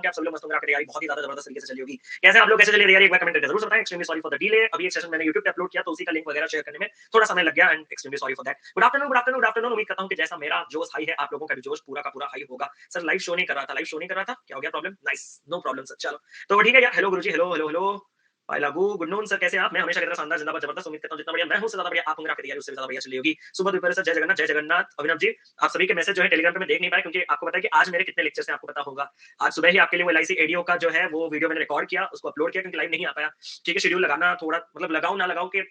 कि आप सभी लोग मस्त होंगे, आपकी तैयारी बहुत ही ज़्यादा ज़बरदस्त तरीके से चली होगी। कैसे आप लोग कैसे चली तैयारी एक बार कमेंट करके ज़रूर बताएं। Extremely sorry for the delay. अभी एक सेशन मैंने यूट्यूब पे अपलोड किया तो उसी का लिंक वगैरह शेयर करने में थोड़ा समय लग गया and extremely sorry for that. Good afternoon, good afternoon, good afternoon. उम्मीद करता हूं कि जैसा मेरा जोश हाई है आप लोगों का भी जोश पूरा का पूरा हाई होगा। सर लाइव शो नहीं कर रहा था, लाइव शो नहीं कर रहा था, क्या हो गया problem? Nice, no problem sir. चलो तो ठीक है यार। हेलो गुरुजी, हेलो हेलो हेलो भाई लागू, गुड नून सर, कैसे हैं आप? मैं हमेशा की तरह शानदार, जिंदाबाद, जबरदस्त। उम्मीद करता हूं जितना बढ़िया मैं हूं उससे ज्यादा बढ़िया आप होंगे, आपकी तैयारी उससे भी ज्यादा बढ़िया चली होगी। सुबह दोपहर सर, जय जगन्नाथ, जय जगन्नाथ। अभिनव जी, आप सभी के मैसेज जो है टेलीग्राम पे मैं देख नहीं पाया क्योंकि आपको पता है कि आज मेरे कितने लेक्चर्स हैं, आपको पता होगा। आज सुबह ही आपके लिए वो एलआईसी एडीओ का जो है वो वीडियो मैंने रिकॉर्ड किया, उसको अपलोड किया क्योंकि लाइव नहीं आ पाया। ठीक है, शेड्यूल लगाना थोड़ा मतलब लगाऊं ना लगाऊं के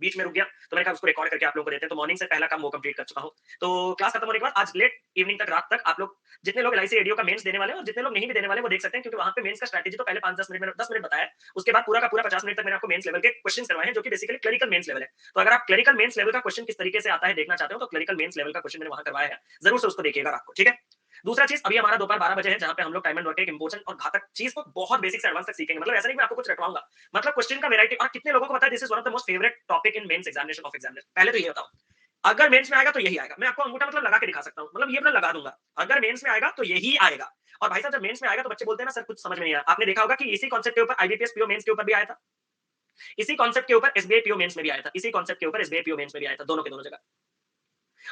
बीच में रुक गया, तो मैंने कहा उसको रिकॉर्ड करके आप लोगों को देते हैं। तो मॉर्निंग से पहला काम वो कंप्लीट कर चुका हूं। तो क्लास खत्म होने के बाद आज लेट इवनिंग तक, रात तक आप लोग जितने लोग एलआईसी एडीओ का मेंस देने वाले हैं और जितने लोग नहीं भी देने वाले वो देख सकते हैं क्योंकि वहां पे मेंस का स्ट्रेटेजी तो पहले 5-10 मिनट में 10 मिनट बताया है। उसके बाद पूरा का पूरा 50 मिनट तक मैंने आपको मेंस लेवल के क्वेश्चंस करवाए हैं जो कि बेसिकली क्लरिकल मेंस लेवल है। तो अगर आप क्लरिकल मेंस लेवल का क्वेश्चन किस तरीके से आता है देखना चाहते हो तो क्लरिकल मेंस लेवल का क्वेश्चन मैंने वहां करवाया है, जरूर से उसको देखिएगा रात को, ठीक है। दूसरा चीज, अभी हमारा दोपहर 12 बजे है जहां पे हम लोग टाइम एंड वर्क के एक इंपॉर्टेंट और घातक चीज को बहुत बेसिक से एडवांस तक सीखेंगे। मतलब ऐसा नहीं मैं आपको कुछ रटवाऊंगा, मतलब क्वेश्चन का वैरायटी। और कितने लोगों को पता है this is one of the most favourite topic in mains examination of examination? पहले तो ये बताओ, अगर मेंस में आएगा तो यही आएगा। मैं आपको अंगूठा मतलब लगा के दिखा सकता हूं, मतलब ये मैं लगा दूंगा। अगर मेंस में आएगा तो यही आएगा। और भाई साहब जब मेंस में आएगा तो बच्चे बोलते हैं ना सर कुछ समझ में नहीं आया। आपने देखा होगा कि इसी कॉन्सेप्ट के ऊपर आईबीपीएस पीओ मेंस के ऊपर भी आया था, इसी कॉन्सेप्ट के ऊपर एसबीआई पीओ मेंस में भी आया था, इसी कॉन्सेप्ट के ऊपर एसबीआई पीओ मेंस में भी आया था, दोनों के दोनों जगह।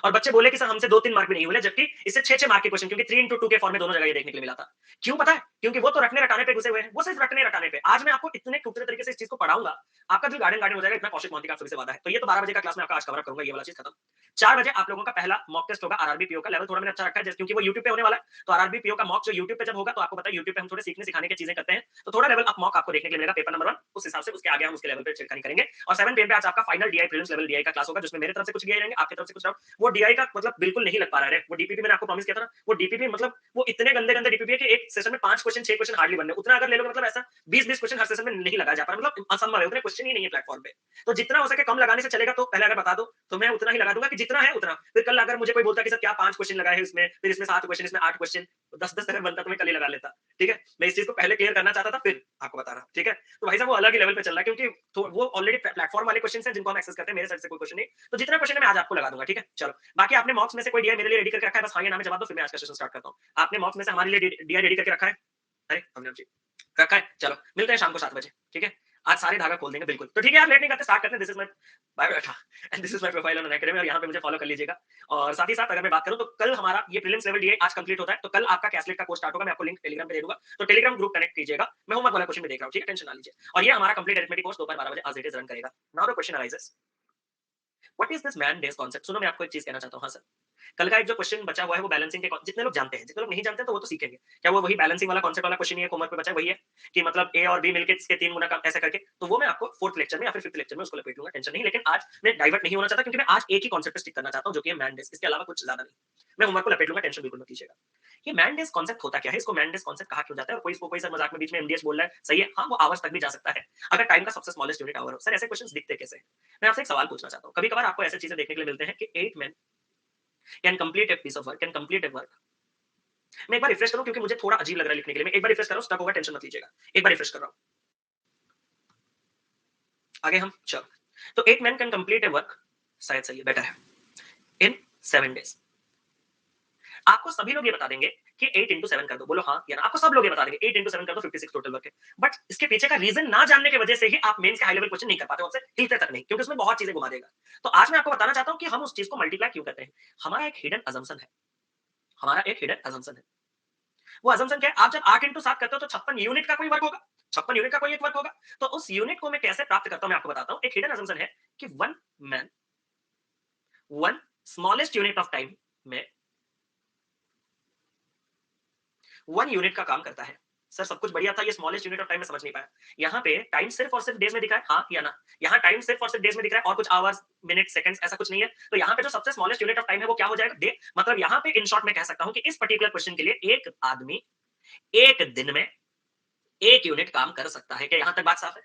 और बच्चे बोले कि सर हमसे 2-3 मार्क भी नहीं हुए, जबकि इससे 6-6 मार्क के क्वेश्चन, क्योंकि 3 into 2 के फॉर्म में दोनों जगह ये देखने के लिए मिला था। क्यों पता है? क्योंकि वो तो रटने रटाने पे घुसे हुए हैं, वो सिर्फ रटने रटाने पे। आज मैं आपको इतने खूबसूरत तरीके से इस चीज को पढ़ाऊंगा, आपका दिल गार्डन गार्डन हो जाएगा। इतना कौशिक मोहंती का आप सभी से वादा है। तो ये तो 12 बजे का क्लास में आपका आज कवर अप करूंगा, ये वाला चीज खत्म। 4 बजे आप लोगों का पहला मॉक टेस्ट होगा आरआरबी पीओ का। लेवल थोड़ा मैंने अच्छा रखा है क्योंकि वो यूट्यूब पे होने वाला है। तो आरआरबी पीओ का मॉक जो यूट्यूब पे जब होगा तो आपको पता है यूट्यूब पे हम थोड़े सीखने सिखाने की चीजें करते हैं, तो थोड़ा लेवल अप मॉक आपको देखने के लिए मिलेगा। पेपर नंबर 1 उस हिसाब से उसके आगे हम उसके लेवल पे चेक करेंगे। और 7 पीएम पे आज आपका final DI prelims level DI का क्लास होगा जिसमें मेरे तरफ से कुछ डीआई रहेंगे, आपकी तरफ से कुछ डाउट। वो डीआई का मतलब बिल्कुल नहीं लग पा रहा है। वो डीपीपी मैंने आपको प्रॉमिस किया था ना, वो डीपीपी मतलब वो इतने गंदे गंदे डीपीपी है कि एक सेशन में 5 क्वेश्चन 6 क्वेश्चन हार्डली बनने। उतना अगर ले लोगे मतलब ऐसा 20-20 क्वेश्चन हर सेशन में नहीं लगाया जा पा रहा, मतलब असंभव है। उतने क्वेश्चन ही नहीं है प्लेटफॉर्म पे। तो जितना हो सके कम लगाने से चलेगा। तो पहले अगर बता दो तो मैं उतना ही लगा दूंगा कि जितना है उतना। फिर कल अगर मुझे कोई बोलता कि सर क्या 5 क्वेश्चन लगाए हैं इसमें, फिर इसमें 7 क्वेश्चन, इसमें 8 क्वेश्चन, 10-10 अगर बनता तो मैं कल ही लगा लेता। ठीक है, मैं इस चीज को पहले क्लियर करना चाहता था फिर आपको बता रहा। ठीक है, तो भाई साहब वो अलग ही लेवल पे चल रहा है क्योंकि वो ऑलरेडी प्लेटफॉर्म वाले क्वेश्चन हैं जिनको हम एक्सेस करते हैं। मेरे साइड से कोई क्वेश्चन नहीं। तो जितना क्वेश्चन है मैं आज आपको लगा दूंगा। ठीक है, चलो बाकी आपने मॉक्स में से कोई डीआई मेरे लिए रेडी करके रखा है? बस हाँ या ना में जवाब दो, फिर मैं आज का सेशन स्टार्ट करता हूँ। आपने मॉक्स में से हमारे लिए डीआई रेडी करके रखा है? अरे अभिनव जी रखा है। चलो मिलते हैं शाम को 7 बजे। ठीक है, आज सारे धागा खोल देंगे बिल्कुल। तो ठीक है यार, लेट नहीं करते, स्टार्ट करते हैं। This is my biodata and this is my profile on Unacademy, और यहाँ पे मुझे फॉलो कर लीजिएगा। और साथ ही साथ अगर मैं बात करूं तो कल हमारा ये प्रीलिम्स लेवल डीए आज कंप्लीट होता है, तो कल आपका कैसलेट का कोर्स स्टार्ट होगा। मैं आपको लिंक टेलीग्राम पे दे दूंगा, तो टेलीग्राम ग्रुप कनेक्ट कीजिएगा। मैं होमवर्क वाला क्वेश्चन भी देख रहा हूँ, ठीक है, टेंशन ना लीजिए। और ये हमारा कंप्लीट अरिथमेटिक कोर्स दोपहर 12 बजे आज इट इज रन करेगा। Now the question arises, what is this man days concept? सुनो मैं आपको एक चीज कहना चाहता हूँ। हाँ सर, कल का एक जो क्वेश्चन बचा हुआ है वो बैलेंसिंग के जितने लोग जानते हैं, जितने लोग नहीं जानते तो वो तो सीखेंगे। क्या वो वही बैलेंसिंग वाला कॉन्सेप्ट वाला क्वेश्चन ही है होमवर्क में बचा है? वही है कि मतलब ए और बी मिलके इसके 3 गुना का ऐसा करके। तो वो मैं आपको 4th लेक्चर में या फिर 5th लेक्चर में उसको लपेट लूंगा, टेंशन नहीं। लेकिन आज मैं डाइवर्ट नहीं होना चाहता क्योंकि मैं आज एक ही कॉन्सेप्ट पे स्टिक करना चाहता हूं जो कि है मैन डेज, इसके अलावा कुछ ज्यादा नहीं। मैं होमवर्क को लपेट लूंगा, टेंशन बिल्कुल मत लीजिएगा। ये मैन डेज कॉन्सेप्ट होता क्या है, इसको मैन डेज कॉन्सेप्ट कहा क्यों जाता है? और कोई इसको कोई सर मजाक में बीच में एमडीएस बोल रहा है, सही है, हाँ वो आवर्स तक भी जा सकता है अगर टाइम का सबसे स्मॉलेस्ट यूनिट आवर हो। सर ऐसे क्वेश्चंस दिखते कैसे हैं? मैं आपसे एक सवाल पूछना चाहता हूं। कभी कभार आपको ऐसी चीजें देखने के लिए मिलते हैं कि 8 men can complete a piece of work, can complete a work. मैं एक बार रिफ्रेश करूं क्योंकि मुझे थोड़ा अजीब लग रहा है लिखने के लिए। मैं एक बार रिफ्रेश कर रहा हूं, स्टक होगा, टेंशन मत लीजिएगा। एक बार रिफ्रेश कर रहा हूं, आगे हम चलो। तो 8 men can complete a work, शायद सही है, बेटर है, इन 7 days। आपको सभी लोग ये बता देंगे कि 8 into 7 कर दो, बोलो हाँ या ना। आपको सब लोग ये बता देंगे 8 into 7 कर दो, 56 टोटल वर्क है। बट इसके पीछे का रीजन ना जानने की वजह से ही आप मेंस के हाई लेवल क्वेश्चन नहीं कर पाते, आपसे हिलते तक नहीं, क्योंकि उसमें बहुत चीजें घुमा देगा। तो आज मैं आपको बताना चाहता हूं कि हम उस चीज को मल्टीप्लाई क्यों करते हैं। हमारा एक हिडन अजम्पशन है, हमारा एक हिडन अजम्पशन है। वो अजम्पशन क्या है? आप जब 8 into 7 करते हो तो 56 यूनिट का कोई वर्क होगा, 56 यूनिट का कोई एक वर्क होगा। तो उस यूनिट को मैं कैसे प्राप्त करता हूं मैं आपको बताता हूं। एक हिडन अजम्पशन है कि one man one smallest unit of time में 1 यूनिट का काम करता है। सर सब कुछ बढ़िया था, ये स्मॉलेस्ट यूनिट ऑफ टाइम में समझ नहीं पाया। यहाँ पे टाइम सिर्फ और सिर्फ डेज में दिखा है, हाँ या ना? यहाँ टाइम सिर्फ और सिर्फ डेज में दिख रहा है और कुछ आवर्स, मिनट, सेकंड्स ऐसा कुछ नहीं है। तो यहाँ पे जो सबसे स्मॉलेस्ट यूनिट ऑफ टाइम है वो क्या हो जाएगा? डे। मतलब यहाँ पे इन शॉर्ट मैं कह सकता हूँ कि इस पर्टिकुलर क्वेश्चन के लिए एक आदमी एक दिन में 1 यूनिट काम कर सकता है। क्या यहाँ तक बात साफ है?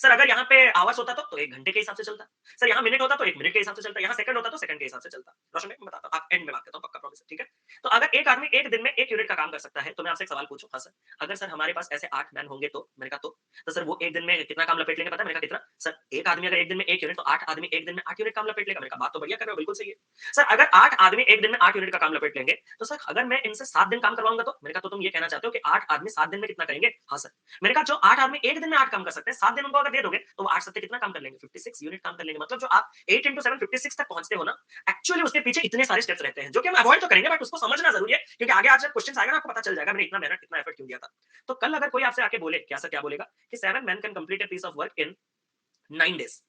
सर अगर यहाँ पे आवर्स होता तो 1 घंटे के हिसाब से चलता। सर यहाँ मिनट होता तो 1 मिनट के हिसाब से चलता, यहाँ सेकंड होता तो सेकंड के हिसाब से चलता। रोशन भाई मैं बताता हूँ, आप एंड में बात करता हूँ, पक्का प्रॉमिस है, ठीक है? तो अगर एक आदमी 1 दिन में 1 यूनिट का काम कर सकता है, तो मैं आपसे एक सवाल पूछूँ? हाँ सर। अगर सर हमारे पास ऐसे 8 मैन होंगे तो? मैंने कहा तो सर वो 1 दिन में कितना काम लपेट लेंगे पता है? मैंने कहा कितना? सर एक आदमी अगर 1 दिन में 1 यूनिट तो 8 आदमी 1 दिन में 8 यूनिट काम लपेट लेगा। मैंने कहा बात तो बढ़िया कर रहे हो, बिल्कुल सही है। सर अगर 8 आदमी 1 दिन में 8 यूनिट का काम लपेट लेंगे, तो सर अगर मैं इनसे 7 दिन काम करवाऊँगा तो? मैंने कहा तो तुम ये कहना चाहते हो कि 8 आदमी 7 दिन में कितना करेंगे? हाँ सर। मैंने कहा जो 8 आदमी 1 दिन में 8 काम कर सकते हैं, 7 दिन उनको अगर दे दोगे, तो वो 8 सत्ते कितना काम कर लेंगे? 56 यूनिट काम कर लेंगे। मतलब जो आप 8 into 7 56 तक पहुँचते हो ना, एक्चुअली उसके पीछे इतने सारे स्टेप्स रहते हैं, जो कि हम अवॉइड तो करेंगे बट उसको समझना ज़रूरी है, क्योंकि आगे आज जब क्वेश्चन आएगा ना आपको पता चल जाएगा मैंने इतना मेहनत, इतना एफर्ट क्यों दिया था। तो कल अगर कोई आपसे आके बोले, क्या सर क्या बोलेगा? कि 7 men can complete a piece of work in 9 days।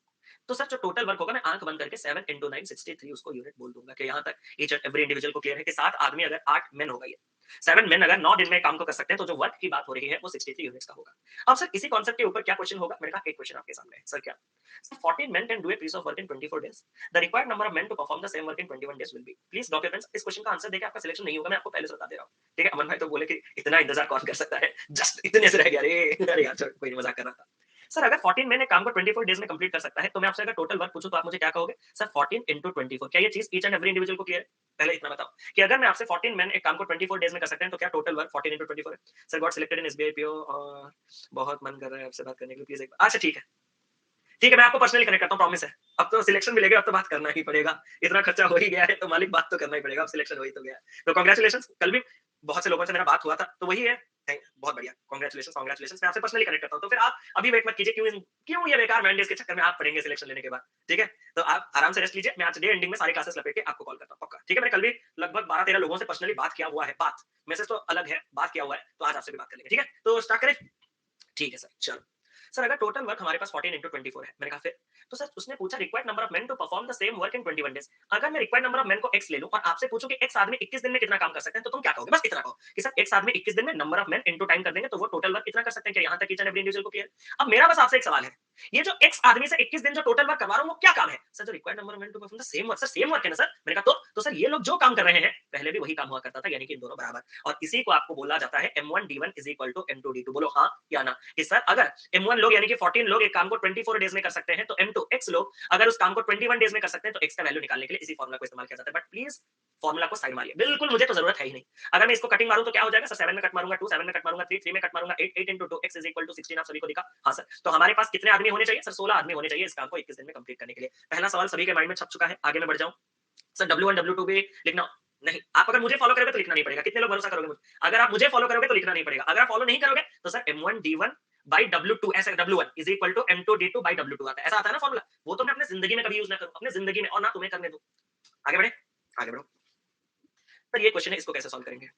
तो सर जो टोटल वर्क होगा मैं आंख बंद करके 7 into 9 63 उसको यूनिट बोल दूंगा कि यहाँ तक ईच एंड एवरी इंडिविजुअल को क्लियर है कि 7 आदमी अगर 8 मेन होगा ये 7 मेन अगर 9 दिन में काम को कर सकते हैं, तो जो वर्क की बात हो रही है वो 63 यूनिट्स का होगा। अब सर इसी कॉन्सेप्ट के ऊपर क्या क्वेश्चन होगा? मैंने कहा एक क्वेश्चन आपके सामने है सर, क्या? Sir 14 men can do a piece of work in 24 days। The required number of men to perform the same work in 21 days will be। Please drop your pens. इस question का answer देके आपका selection नहीं होगा, मैं आपको पहले से बता दे रहा हूँ, ठीक है? अमन भाई तो बोले कि इतना इंतजार कौन कर सकता है, जस्ट इतने से रह गया। अरे यार छोड़, कोई नहीं, मजाक कर रहा था। सर अगर 14 महीने काम को 24 डेज में कंप्लीट कर सकता है, तो मैं आपसे अगर टोटल वर्क पूछूं तो आप मुझे क्या कहोगे? Sir 14 into 24। क्या ये चीज ईच एंड एवरी इंडिविजुअल को क्लियर है? पहले इतना बताओ कि अगर मैं आपसे 14 मैन एक काम को 24 डेज में कर सकते हैं, तो क्या टोटल वर्क 14 into 24 है? Sir got selected in SBI PO और बहुत मन कर रहा है आपसे बात करने के लिए, प्लीज एक बार। अच्छा ठीक है, ठीक है, मैं आपको पर्सनली कनेक्ट करता हूँ, प्रॉमिस है। अब तो सिलेक्शन मिलेगा, अब तो बात करना ही पड़ेगा। इतना खर्चा हो ही गया है तो मालिक बात तो करना ही पड़ेगा, अब सिलेक्शन हो ही तो गया। तो कांग्रेचुलेशंस। कल भी बहुत से लोगों से मेरा बात हुआ था, तो वही है। बहुत बढ़िया, कांग्रेचुलेशंस कांग्रेचुलेशंस। मैं आपसे पर्सनली कनेक्ट करता हूँ, तो फिर आप अभी वेट मत कीजिए, क्यों ये बेकार मैंडेज के चक्कर में आप पड़ेंगे सिलेक्शन लेने के बाद, ठीक है? तो आप आराम से रेस्ट लीजिए, मैं आज डे एंडिंग में सारी क्लासेस लपेट के आपको कॉल करता हूँ, पक्का, ठीक है? मैंने कल भी लगभग 12-13 लोगों से पर्सनली बात किया हुआ है, बात मैसेज तो अलग है, बात किया हुआ है, तो आज आपसे भी बात कर लेंगे, ठीक है? तो स्टार्ट करें? ठीक है सर, चलो। सर अगर टोटल वर्क हमारे पास 14 into 24 है, मैंने कहा फिर? तो सर उसने पूछा required number of men to perform the same work in 21 days. अगर मैं रिक्वायर्ड नंबर ऑफ मेन को x ले लूं और आपसे पूछूं कि x आदमी 21 दिन में कितना काम कर सकते हैं, तो तुम क्या कहोगे? बस इतना कहो कि सर x आदमी 21 दिन में number of main into time कर देंगे तो वो टोटल वर्क कितना कर सकते हैं। क्या यहां तक ईच एंड एवरी इंडिविजुअल को क्लियर? अब मेरा बस आपसे एक सवाल है, ये जो x आदमी से 21 दिन जो टोटल वर्क करवा रहा हूं वो क्या काम है? सर जो required number of men to perform the same work, sir same work है ना सर? मैंने कहा तो सर ये लोग जो काम कर रहे हैं पहले भी वही काम हुआ करता था, यानी कि इन दोनों बराबर, और इसी को आपको बोला जाता है m1d1 is equal to m2d2। बोलो हाँ या ना कि सर अगर m1 लोग यानी कि 14 लोग एक काम को 24 डेज में कर सकते हैं, तो m2 x लोग अगर उस काम को 21 डेज में कर सकते हैं, तो x का वैल्यू निकालने के लिए इसी फॉर्मूला को इस्तेमाल किया जाता है। बट प्लीज फॉर्मूला को साइड मारिए, बिल्कुल मुझे तो जरूरत है ही नहीं। अगर मैं इसको कटिंग मारूं तो क्या हो जाएगा? सर 7 में कट मारूंगा 2, 7 में कट मारूंगा 3, 3 में कट मारूंगा 8, 8 into 2 x is equal to 16। आप सभी को दिखा? हाँ सर। तो हमारे पास कितने आदमी होने चाहिए? सर 16 आदमी होने चाहिए इस काम को 21 दिन में कंप्लीट करने के लिए। पहला सवाल सभी के माइंड में छप चुका है, आगे मैं बढ़ जाऊं? सर W1 W2 भी लिखना नहीं, आप अगर मुझे फॉलो करोगे तो लिखना नहीं पड़ेगा। कितने लोग भरोसा करोगे मुझे? अगर आप मुझे फॉलो करोगे तो लिखना नहीं पड़ेगा, अगर आप फॉलो नहीं करोगे तो सर m1d1 by w2 ऐसे w1 is equal to m2d2 by w2 आता है, ऐसा आता है ना फॉर्मूला? वो तो मैं अपने जिंदगी में कभी यूज ना करूं, अपने जिंदगी में, और ना तुम्हें करने दूं। आगे बढ़े, आगे बढ़ो। सर ये क्वेश्चन है, इसको कैसे सॉल्व करेंगे?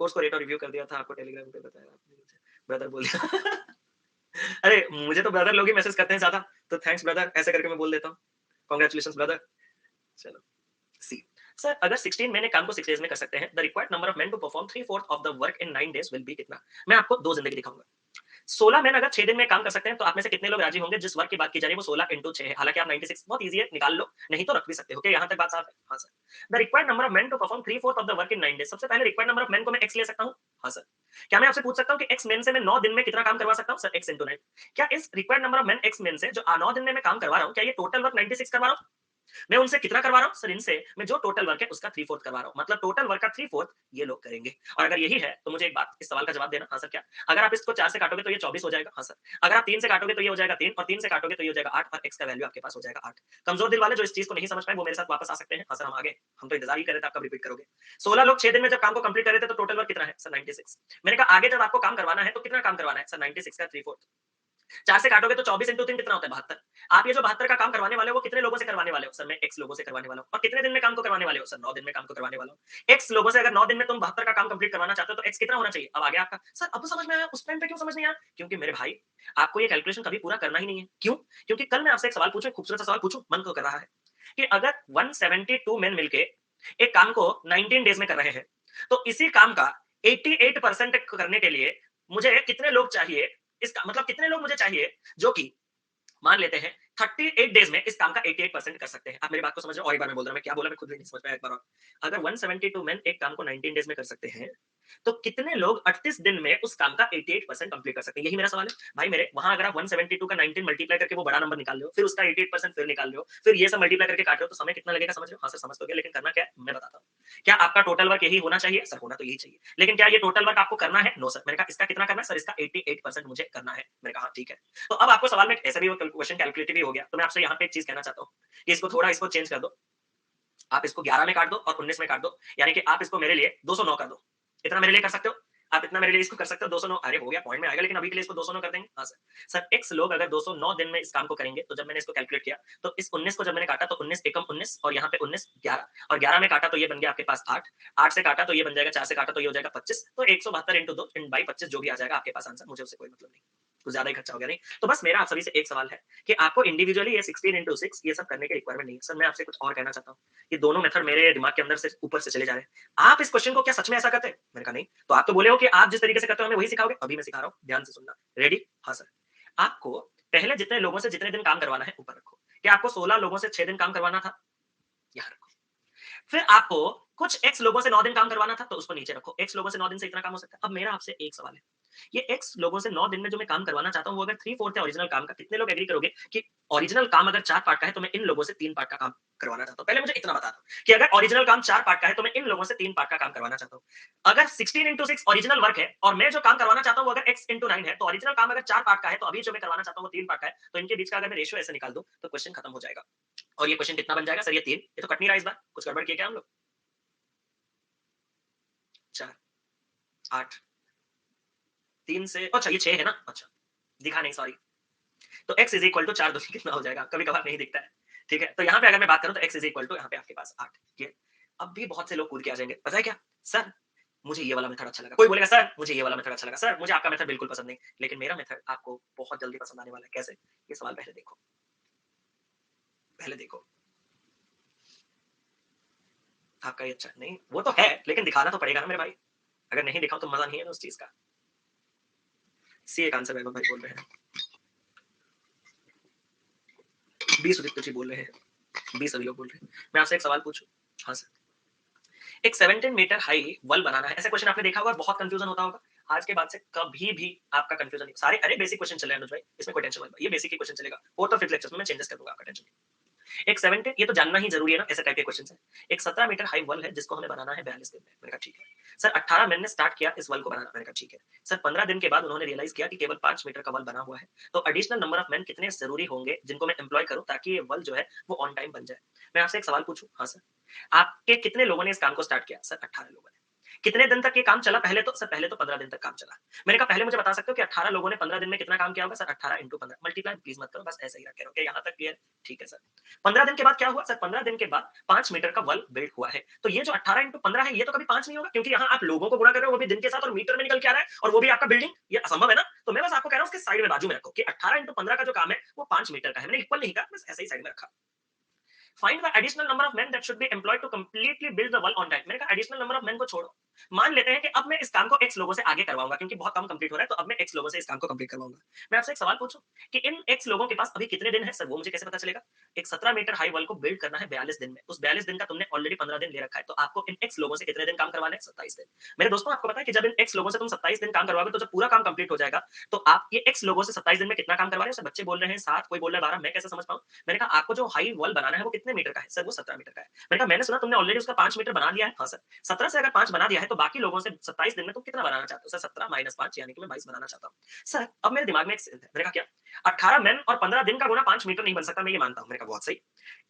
कोर्स को रेट और रिव्यू कर दिया था, आपको टेलीग्राम पे बताया आपने मुझे, ब्रदर बोल दिया। अरे मुझे तो ब्रदर लोग ही मैसेज करते हैं ज्यादा, तो थैंक्स ब्रदर ऐसे करके मैं बोल देता हूँ। Congratulations brother. चलो सी। सर अगर 16 मैंने काम को 6 डेज में कर सकते हैं, the required number of men to perform 3/4 of the work in 9 days will be कितना? मैं आपको दो जिंदगी दिखाऊंगा। 16 मैन अगर 6 दिन में काम कर सकते हैं, तो आप में से कितने लोग राजी होंगे? जिस वर्क की बात की जा रही है वो 16 into 6 है। हालांकि आप 96 बहुत इजी है, निकाल लो, नहीं तो रख भी सकते हो। क्या यहाँ तक बात साफ है? हाँ sir. The required number of men to perform 3/4 of the work in 9 days. सबसे पहले रिक्वायर्ड नंबर ऑफ मेन को मैं x ले सकता हूँ? हाँ सर। क्या मैं आपसे पूछ सकता हूँ कि x मेन से मैं 9 दिन में कितना काम करवा सकता हूँ? Sir x into 9। क्या इस required number of main x main से जो 9 दिन में मैं काम करवा रहा हूँ, क्या ये टोटल वर्क 96 करवा रहा हूँ? मैं उनसे कितना करवा रहा हूँ? सर इनसे मैं जो टोटल वर्क है उसका 3/4 करवा रहा हूँ। मतलब टोटल वर्क का 3/4 ये लोग करेंगे। और अगर यही है तो मुझे एक बात, इस सवाल का जवाब देना। हाँ सर क्या? अगर आप इसको 4 से काटोगे तो ये 24 हो जाएगा। हाँ सर। अगर आप 3 से काटोगे तो ये हो जाएगा 3, और 3 से काटोगे तो ये हो जाएगा 8, और x का वैल्यू आपके पास हो जाएगा 8। कमजोर दिल वाले जो इस चीज को नहीं समझ पाए वो मेरे साथ वापस आ सकते हैं। हाँ सर हम आगे, हम तो इंतजार ही कर रहे थे आप कब रिपीट करोगे। 16 लोग 6 दिन में जब काम को कंप्लीट कर रहे थे तो टोटल वर्क कितना है? सर 96। मैंने कहा आगे जब आपको काम करवाना है तो कितना काम करवाना है? सर 96 का 3/4। 4 से काटोगे तो 24 into 3 कितना होता है? 72। आप ये जो 72 का काम करवाने वाले हो वो कितने लोगों से करवाने वाले हो? सर मैं x लोगों से करवाने वाला हूँ। और कितने दिन में काम को करवाने वाले हो? सर 9 दिन में काम को करवाने वाला हूँ। x लोगों से अगर 9 दिन में तुम 72 का काम कंप्लीट करवाना चाहते हो तो x कितना होना चाहिए? अब आ गया आपका, सर अब तो समझ में आया, उस टाइम पे क्यों समझ नहीं आया? क्योंकि मेरे भाई आपको ये कैलकुलेशन कभी पूरा करना ही नहीं है। क्यों? क्योंकि कल मैं आपसे एक सवाल पूछूं, खूबसूरत सा सवाल पूछूं, मन तो कर रहा है कि अगर 172 मेन मिलके एक काम को 19 डेज में कर रहे हैं, तो इसी काम का 88% करने के लिए मुझे कितने लोग चाहिए? इसका मतलब कितने लोग मुझे चाहिए जो कि मान लेते हैं 38 डेज में इस काम का 88% कर सकते हैं। आप मेरी बात को समझ रहे हो? और एक बार मैं बोल रहा हूं, मैं क्या बोला मैं खुद भी नहीं समझ पाया एक बार और। अगर 172 मेन एक काम को 19 डेज में कर सकते हैं, तो कितने लोग 38 दिन में उस काम का 88% कंप्लीट कर सकते हैं? यही मेरा सवाल है। भाई मेरे वहां अगर आप 172 का 19 मल्टीप्लाई करके वो बड़ा नंबर निकाल रहे हो, फिर उसका 88% फिर निकाल रहे हो, फिर ये सब मल्टीप्लाई करके काट रहे हो, तो समय कितना लगेगा समझ रहे हो? हाँ सर समझ तो गया, लेकिन करना क्या है मैं बताता हूँ। क्या आपका टोटल वर्क यही होना चाहिए? सर होना तो यही चाहिए, लेकिन क्या ये टोटल वर्क आपको करना है? No sir. मैंने कहा इसका कितना करना है? सर इसका 88% मुझे करना है। मैंने कहा हाँ ठीक है। तो अब आपको सवाल में ऐसा भी क्वेश्चन कैलकुलेटिव ही हो गया, तो मैं आपसे यहाँ पे एक चीज कहना चाहता हूँ कि इसको थोड़ा इसको चेंज कर दो। आप इसको 11 में काट दो और 19 में काट दो, यानी कि आप इसको मेरे लिए 209 कर दो। इतना मेरे लिए कर सकते हो? आप इतना मेरे लिए इसको कर सकते हो 209। अरे हो गया, पॉइंट में आएगा, लेकिन अभी के लिए इसको 209 कर देंगे। हाँ सर। सर एक्स लोग अगर 209 दिन में इस काम को करेंगे, तो जब मैंने इसको कैलकुलेट किया, तो इस 19 को जब मैंने काटा तो 19 एकम 19 और यहाँ पे 19 11 और 11 में काटा तो ये बन गया आपके पास 8, 8 से काटा तो ये बन जाएगा, 4 से काटा तो ये हो जाएगा 25, तो 172 इंटू 2 बाई 25 जो भी आ जाएगा आपके पास आंसर, मुझे उससे कोई मतलब नहीं। कुछ ज्यादा ही खर्चा हो गया नहीं। तो बस मेरा आप सभी से एक सवाल है कि आपको इंडिविजुअली ये 16 इंटू 6 ये सब करने की रिक्वायरमेंट नहीं है। सर मैं आपसे कुछ और कहना चाहता हूँ। ये दोनों मेथड मेरे दिमाग के अंदर से ऊपर से चले जा रहे हैं। आप इस क्वेश्चन को क्या सच में ऐसा करते हैं? मैंने कहा नहीं। तो आप तो बोले हो कि आप जिस तरीके से करते हो हमें वही सिखाओगे। अभी मैं सिखा रहा हूँ, ध्यान से सुनना। रेडी? हाँ सर। आपको पहले जितने लोगों से जितने दिन काम करवाना है ऊपर रखो। क्या आपको 16 लोगों से 6 दिन काम करवाना था? यहाँ रखो। फिर आपको कुछ एक्स लोगों से 9 दिन काम करवाना था, तो उसको नीचे रखो। एक्स लोगों से 9 दिन से इतना काम हो सकता है। अब मेरा आपसे एक सवाल है, ये एक्स लोगों से 9 दिन में जो मैं काम करवाना चाहता हूँ, वो अगर 3/4 है ओरिजिनल काम का, कितने लोग एग्री करोगे कि ओरिजिनल काम अगर 4 पार्ट का है, तो मैं इन लोगों से 3 पार्ट का काम करवाना चाहता हूँ? पहले मुझे इतना बता दो कि अगर ओरिजिनल काम 4 पार्ट का है, तो मैं इन लोगों से 3 पार्ट का काम करवाना चाहता हूँ। अगर 16 इंटू 6 ओरिजिनल वर्क है और मैं जो काम करवाना चाहता हूँ, वो अगर एक्स इंटू 9 है, तो ओरिजिनल काम अगर 4 पार्ट का है, तो अभी जो मैं करवाना चाहता हूँ, वो 3 पार्ट का है। तो इनके बीच का अगर मैं रेशियो ऐसे निकाल दूं, तो क्वेश्चन खत्म हो जाएगा। और ये क्वेश्चन कितना बन जाएगा? सर ये 3, ये तो कट नहीं रहा इस बार, कुछ गड़बड़ किया क्या हम लोग? 4, 8, 3 से अच्छा ये 6 है ना? अच्छा, दिखा नहीं सॉरी। तो x इज इक्वल टू 4 दूनी कितना हो जाएगा? कभी-कभार नहीं दिखता है। ठीक है? तो यहाँ पे अगर मैं बात करूँ तो x इज इक्वल टू यहाँ पे आपके पास 8 ठीक है? अब भी बहुत से लोग कूद के आ जाएँगे। पता है क्या? सर मुझे ये वाला मेथड अच्छा लगा। कोई बोलेगा सर मुझे ये वाला मेथड अच्छा लगा। सर मुझे आपका मेथड बिल्कुल पसंद नहीं। लेकिन मेरा मेथड आपको बहुत जल्दी पसंद आने वाला है। कैसे? ये सवाल पहले देखो। पहले देखो। आपका ये अच्छा नहीं, वो तो है लेकिन दिखाना तो पड़ेगा ना मेरे भाई। अगर नहीं दिखाऊँ तो मज़ा नहीं है ना उस चीज़ का। सी एक आंसर वैभव भाई बोल रहे हैं। बी सुदीप्त जी बोल रहे हैं। बी सभी लोग बोल रहे हैं। मैं आपसे एक सवाल पूछूं? हाँ सर। एक 17 मीटर हाई वॉल बनाना है। ऐसा क्वेश्चन आपने देखा होगा, बहुत कंफ्यूजन होता होगा। आज के बाद से कभी भी आपका कंफ्यूजन नहीं। सारे अरे बेसिक क्वेश्चन चले अनुज भाई, इसमें कोई टेंशन मत। ये बेसिक ही क्वेश्चन चलेगा। फोर्थ और फिफ्थ लेक्चर में मैं चेंजेस कर दूंगा, आपका टेंशन। एक 17 ये तो जानना ही जरूरी है ना, ऐसे टाइप के क्वेश्चन है। एक 17 मीटर हाई वॉल है जिसको हमें बनाना है 42 दिन में। मैंने कहा ठीक है। सर 18 मैन ने स्टार्ट किया इस वॉल को बनाना। मैंने कहा ठीक है। सर 15 दिन के बाद उन्होंने रियलाइज किया कि केवल 5 मीटर का वॉल बना हुआ है, तो एडिशनल नंबर ऑफ मैन कितने जरूरी होंगे जिनको मैं एम्प्लॉय करूं ताकि ये वॉल जो है वो ऑन टाइम बन जाए। मैं आपसे एक सवाल पूछूं? हाँ सर। आपके कितने लोगों ने इस काम को स्टार्ट किया? सर 18 लोगों ने। कितने दिन तक ये काम चला? पहले तो सर पहले तो 15 दिन तक काम चला। मैंने कहा पहले मुझे बता सकते हो कि 18 लोगों ने 15 दिन में कितना काम किया होगा? सर 18 इंटू 15 मल्टीप्लाई प्लीज मत करो, बस ऐसे ही रखे रहो। यहाँ तक क्लियर? ठीक है सर। 15 दिन के बाद क्या हुआ? सर 15 दिन के बाद 5 मीटर का वॉल बिल्ड हुआ है। तो ये जो 18 इंटू 15 है, ये तो कभी 5 नहीं होगा, क्योंकि यहाँ आप लोगों को गुणा कर रहे हो, वो भी दिन के साथ, और मीटर में निकल के आ रहा है, और वो भी आपका बिल्डिंग। ये असंभव है ना? तो मैं बस आपको कह रहा हूँ उसके साइड में बाजू में रखो कि 18 इंटू 15 का जो काम है वो 5 मीटर का है। मैंने इक्वल नहीं कहा, बस ऐसे ही साइड में रखा। Find the additional number of men that should be employed to completely build the wall on time. मैंने कहा एडिशनल नंबर ऑफ मेन को छोड़ो। मान लेते हैं कि अब मैं इस काम को एक्स लोगों से आगे करवाऊंगा, क्योंकि बहुत कम कंप्लीट हो रहा है, तो अब मैं एक्स लोगों से इस काम को कंप्लीट करवाऊंगा। मैं आपसे एक सवाल पूछूं कि इन एक्स लोगों के पास अभी कितने दिन है? सर वो मुझे कैसे पता चलेगा? एक 17 मीटर हाई वॉल को बिल्ड करना है 42 दिन में। उस 42 दिन का तुमने ऑलरेडी 15 दिन ले रखा है, तो आपको इन एक्स लोगों से कितने दिन काम करवाने हैं? 27 दिन। मेरे दोस्तों आपको पता है कि जब इन एक्स लोगों से तुम 27 दिन काम करवाओगे, तो जब पूरा काम कंप्लीट हो जाएगा, तो आप ये एक्स लोगों से 27 दिन में कितना काम करवा रहे हो? सर बच्चे बोल रहे हैं 7, कोई बोल रहा है 12, मैं कैसे समझ पाऊं? मैंने कहा आपको जो हाई वॉल बनाना है वो कितने मीटर का है? सर वो 17 मीटर का है। मैंने कहा मैंने सुना तुमने ऑलरेडी उसका 5 मीटर बना दिया है। हाँ सर। 17 से अगर 5 बना दिया है, तो बाकी लोगों से 27 दिन में तुम कितना बनाना चाहते हो? सर 17 माइनस 5 यानी कि मैं 22 बनाना चाहता हूँ। सर अब मेरे दिमाग में एक है। मैंने कहा क्या? 18 मैन और 15 दिन का गुना 5 मीटर नहीं बन सकता, मैं ये मानता हूँ। मैंने कहा बहुत सही।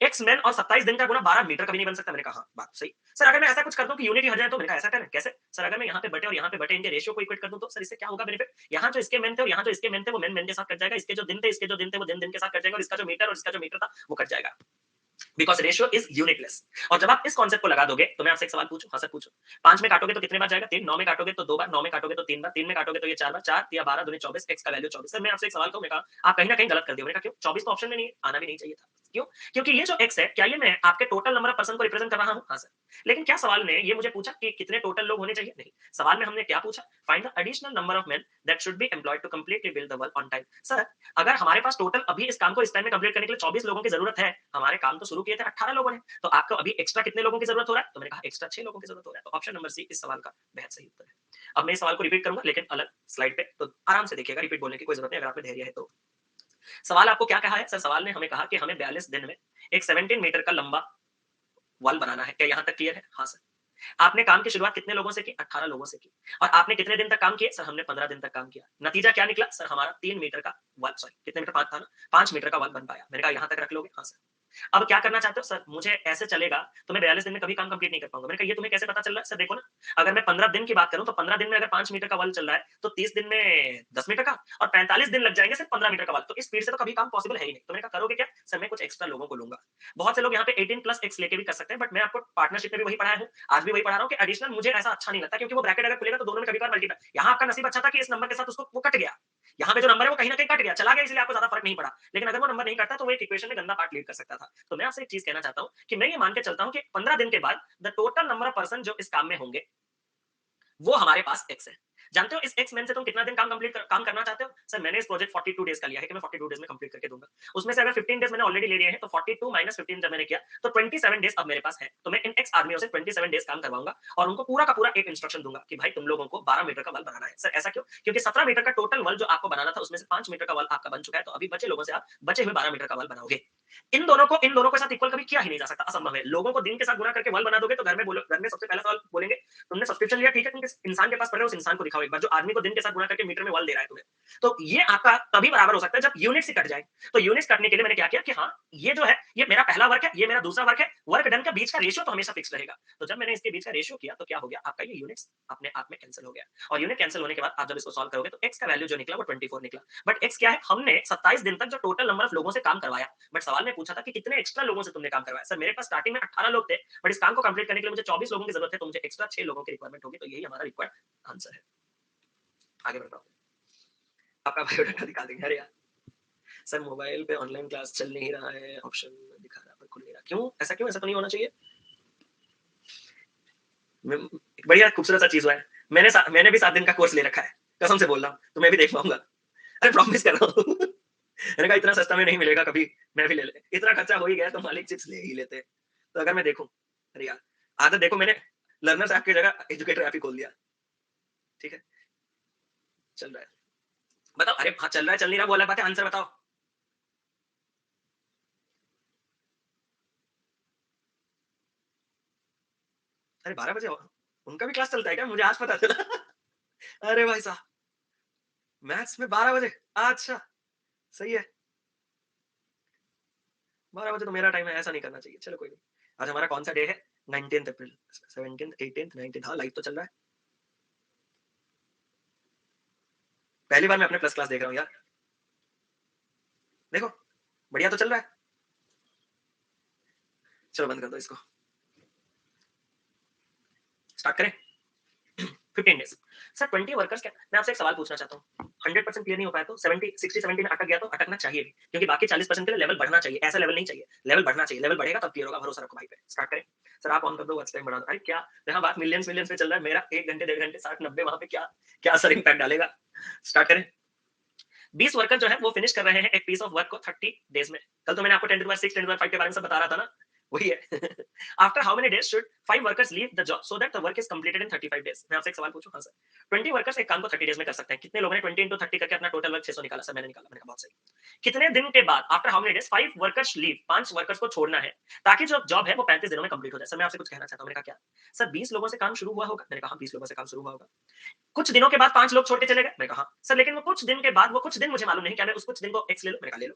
एक्स मैन और 27 दिन का गुना 12 मीटर कभी नहीं बन सकता। मैंने कहा हाँ बात सही। सर अगर मैं ऐसा कुछ कर दूं कि यूनिटी हट जाए, तो मैंने कहा ऐसा करें कैसे? सर अगर मैं यहाँ पे बटे और यहाँ पे बटे इनके रेशियो को इक्वेट कर दूं, तो सर इससे क्या होगा बेनिफिट? यहाँ जो इसके मेन थे और यहाँ जो इसके मेन थे, वो मेन के साथ कट जाएगा। इसके जो दिन थे, इसके जो दिन थे, वो दिन के साथ कट जाएगा, और इसका जो मीटर और इसका जो मीटर था वो कट जाएगा। Because ratio is unitless. और जब आप इस कॉन्सेप्ट को लगा दोगे, तो मैं आपसे एक सवाल पूछूं? हाँ सर पूछो। 5 में काटोगे तो कितने बार जाएगा? 3। 9 में काटोगे तो 2 बार। 9 में काटोगे तो 3 बार। 3 में काटोगे तो ये 4 बार। 4 या 12 दूनी 24, एक्स का वैल्यू 24। सर मैं आपसे एक सवाल कहूं, मैं कहा आप कहीं ना कहीं गलत कर दिया। मैंने कहा क्यों? 24 तो ऑप्शन में नहीं है, आना भी नहीं चाहिए था। क्यों? क्योंकि ये जो x है, क्या ये मैं आपके टोटल नंबर ऑफ पर्सन को रिप्रेजेंट कर रहा हूँ? हाँ, सर। लेकिन क्या सवाल ने ये मुझे पूछा कि कितने टोटल लोग होने चाहिए? नहीं। सवाल में हमने क्या पूछा? Find the additional number of men that should be employed to completely build the world on time. Sir, अगर हमारे पास टोटल अभी इस काम को इस टाइम में कंप्लीट करने के लिए 24 लोगों की जरूरत है, हमारे काम तो शुरू किए थे 18 लोगों ने, तो आपको अभी एक्स्ट्रा कितने लोगों की जरूरत हो रहा है? तो मैंने कहा एक्स्ट्रा 6 लोगों की जरूरत हो रहा है। तो ऑप्शन नंबर सी इस सवाल का बेहद सही उत्तर है। अब मैं इस सवाल को रिपीट करूंगा लेकिन अलग स्लाइड पे, तो आराम से देखिएगा, रिपीट बोलने की कोई जरूरत नहीं अगर आप में धैर्य है तो। सवाल आपको क्या कहा है? सर, सवाल ने हमें कहा कि हमें 42 दिन में एक 17 मीटर का लंबा वॉल बनाना है। क्या यहाँ तक क्लियर है? हाँ, सर। आपने काम की शुरुआत कितने लोगों से की? 18 लोगों से की। और आपने कितने दिन तक काम किए? सर, हमने 15 दिन तक काम किया। नतीजा क्या निकला? सर, हमारा 3 मीटर का वॉल, सॉरी कितने मीटर? 5 था ना? 5 मीटर का वॉल बन पाया। मैंने कहा यहाँ तक रख लोगे? हाँ, सर। अब क्या करना चाहते हो? सर, मुझे ऐसे चलेगा तो मैं 42 दिन में कभी काम कंप्लीट नहीं कर पाऊँगा। मैंने कहा ये तुम्हें कैसे पता चल रहा है? सर देखो ना, अगर मैं 15 दिन की बात करूँ तो 15 दिन में अगर 5 मीटर का वॉल चल रहा है, तो 30 दिन में 10 मीटर का और 45 दिन लग जाएँगे सिर्फ 15 मीटर का वॉल। तो इस स्पीड से तो कभी काम पॉसिबल है ही नहीं। तो मैंने कहा करोगे क्या? सर, मैं कुछ एक्स्ट्रा लोगों को लूँगा। बहुत से लोग यहाँ पे 18 प्लस एक्स लेके भी कर सकते हैं, बट मैं आपको पार्टनरशिप में भी वही पढ़ाया हूँ, आज भी वही पढ़ा रहा हूँ कि एडिशनल मुझे ऐसा अच्छा नहीं लगता, क्योंकि वो ब्रैकेट अगर खुलेगा तो दोनों में कभी-कभार मल्टीप्लाई। यहाँ आपका नसीब अच्छा था कि इस नंबर के साथ उसको वो कट गया। यहाँ पे जो नंबर है वो कहीं न कहीं कट गया, चला गया, इसलिए आपको ज़्यादा फ़र्क नहीं पड़ा। लेकिन अगर वो नंबर नहीं कटता तो वो एक इक्वेशन में गंदा पार्ट लीड कर सकता था। तो मैं आपसे एक चीज़ कहना चाहता हूँ कि मैं ये मान के चलता हूँ कि 15 दिन के बाद the total number of person जो इस काम में होंगे, वो हमारे पास एक्स है। जानते हो इस एक्स मेन से तुम कितना दिन काम करना चाहते हो? सर, मैंने इस प्रोजेक्ट 42 डेज़ का लिया है कि मैं 42 डेज़ में कंप्लीट करके दूँगा। उसमें से अगर 15 डेज़ मैंने ऑलरेडी ले लिए हैं, तो 42 माइनस 15 जब मैंने किया, तो 27 डेज़ अब मेरे पास है। तो मैं इन एक्स आर्मियों से 27 डेज़ काम करवाऊँगा और उनको पूरा का पूरा एक इंस्ट्रक्शन दूँगा कि भाई तुम लोगों को 12 मीटर का वॉल बनाना है। सर, ऐसा क्यों? क्योंकि 17 मीटर का टोटल वॉल जो आपको बनाना था, उसमें से 5 मीटर का वॉल आपका बन चुका है, तो अभी बचे लोगों से आप बचे हुए 12 मीटर का वॉल बनाओगे। इन दोनों के साथ इक्वल कभी किया ही नहीं जा सकता, असंभव है। लोगों को दिन के साथ गुणा करके वॉल बना दोगे तो घर में सबसे पहला सवाल बोलेंगे, तुमने सब्सक्रिप्शन लिया, ठीक है, तुम किस इंसान के पास पढ़ रहे हो, उस इंसान को दिखाओ एक बार जो आदमी को दिन के साथ गुणा करके मीटर में वॉल दे रहा है तुम्हें। तो ये आपका तभी बराबर हो सकता है जब यूनिट्स ही कट जाए। तो यूनिट्स कटने के लिए मैंने क्या किया कि हाँ, ये जो है ये मेरा पहला वर्क है, ये मेरा दूसरा वर्क है, वर्क डन का बीच का रेशियो तो हमेशा फिक्स रहेगा। तो जब मैंने इसके बीच का रेशियो किया तो क्या हो गया, आपका ये यूनिट्स अपने आप में कैंसिल हो गया। और यूनिट कैंसिल होने के बाद आप जब इसको सॉल्व करोगे तो एक्स का वैल्यू जो निकला वो 24 निकला। बट एक्स क्या है, हमने 27 दिन तक जो टोटल नंबर ऑफ लोगों से काम करवाया। बट सवाल में पूछा था कि कितने एक्स्ट्रा लोगों से तुमने काम करवाया। सर, मेरे पास स्टार्टिंग में 18 लोग थे, बट इस काम को कंप्लीट करने के लिए मुझे 24 लोगों की जरूरत है, तो मुझे एक्स्ट्रा 6 लोगों की रिक्वायरमेंट होगी। तो यही हमारा रिक्वायर्ड आंसर है। आगे बढ़ता हूँ, आपका बायोडाटा दिखा देंगे। अरे यार सर, मोबाइल पे ऑनलाइन क्लास चल नहीं रहा है, ऑप्शन दिखा रहा है पर खुल नहीं रहा, क्यों ऐसा? क्यों ऐसा? तो नहीं होना चाहिए। एक बढ़िया खूबसूरत सा चीज हुआ है, मैंने भी 7 दिन का कोर्स ले रखा है, कसम से बोल रहा हूँ, तो मैं भी देख पाऊंगा। अरे प्रॉमिस कर रहा हूँ। मैंने कहा इतना सस्ता में नहीं मिलेगा कभी, मैं भी ले ले, इतना खर्चा हो ही गया तो मालिक चिप्स ले ही लेते। तो अगर मैं देखूं, अरे यार आदत देखो, मैंने लर्नर्स ऐप की जगह एजुकेटर ऐप ही खोल दिया। ठीक है, चल रहा है, बताओ। अरे हाँ, चल रहा है चल नहीं रहा वो अलग बात है, आंसर बताओ। अरे 12 बजे उनका भी क्लास चलता है क्या? मुझे आज पता चला। अरे भाई साहब, मैथ्स में 12 बजे, अच्छा सही है। 12 बजे तो मेरा टाइम है, ऐसा नहीं करना चाहिए। चलो कोई नहीं। आज हमारा कौन सा डे है? 19 अप्रैल, 17 18 19, हाँ लाइव तो चल रहा है। पहली बार मैं अपने प्लस क्लास देख रहा हूँ यार, देखो बढ़िया तो चल रहा है। चलो बंद कर दो इसको, स्टार्ट करें। 15 डेज। सर, 20 वर्कर्स क्या? मैं आपसे एक सवाल पूछना चाहता हूँ, 100% क्लियर नहीं हो पाया तो 70 60 70 में अटक गया तो अटकना चाहिए भी, क्योंकि बाकी 40% के लिए लेवल बढ़ना चाहिए। ऐसा लेवल नहीं चाहिए, लेवल बढ़ना चाहिए, लेवल बढ़ेगा तब क्लियर होगा, भरोसा रखो भाई पे। स्टार्ट करें। सर आप ऑन कर दो, वॉच टाइम बढ़ा दो। अरे क्या यहाँ बात मिलियंस मिलियंस पे चल रहा है, मेरा 1 घंटे 1.5 घंटे 60 90 वहां पे क्या क्या सर इम्पैक्ट डालेगा। स्टार्ट करें। 20 वर्कर जो है वो फिनिश कर रहे हैं एक पीस ऑफ वर्क को 30 डेज में। कल तो मैंने आपको 10 to 6 10 to 5 के बारे में सब बता रहा था ना, वही है। After how many days should 5 workers leave the job so that the work is completed in 35 days. मैं आपसे एक सवाल पूछूं? हाँ सर। 20 वर्कर्स एक काम को 30 डेज में कर सकते हैं। कितने लोगों ने 20 into 30 करके अपना टोटल वर्क 600 निकाला? सर मैंने निकाला। मैंने कहा बहुत सही। कितने दिन के बाद, after how many days 5 workers leave, 5 workers को छोड़ना है ताकि जो जॉब है वो 35 दिनों में कंप्लीट हो जाए। सर मैं आपसे कुछ कहना चाहता हूं। मैंने कहा क्या? सर 20 लोगों से काम शुरू हुआ होगा। मैंने कहा 20 लोगों से काम शुरू हुआ होगा, कुछ दिनों के बाद 5 लोग छोड़ के चले गए। मैंने कहा सर लेकिन वो कुछ दिन के बाद, वो कुछ दिन मुझे मालूम नहीं, क्या मैं उस कुछ दिन को एक्स ले लूं? मैंने कहा ले लो।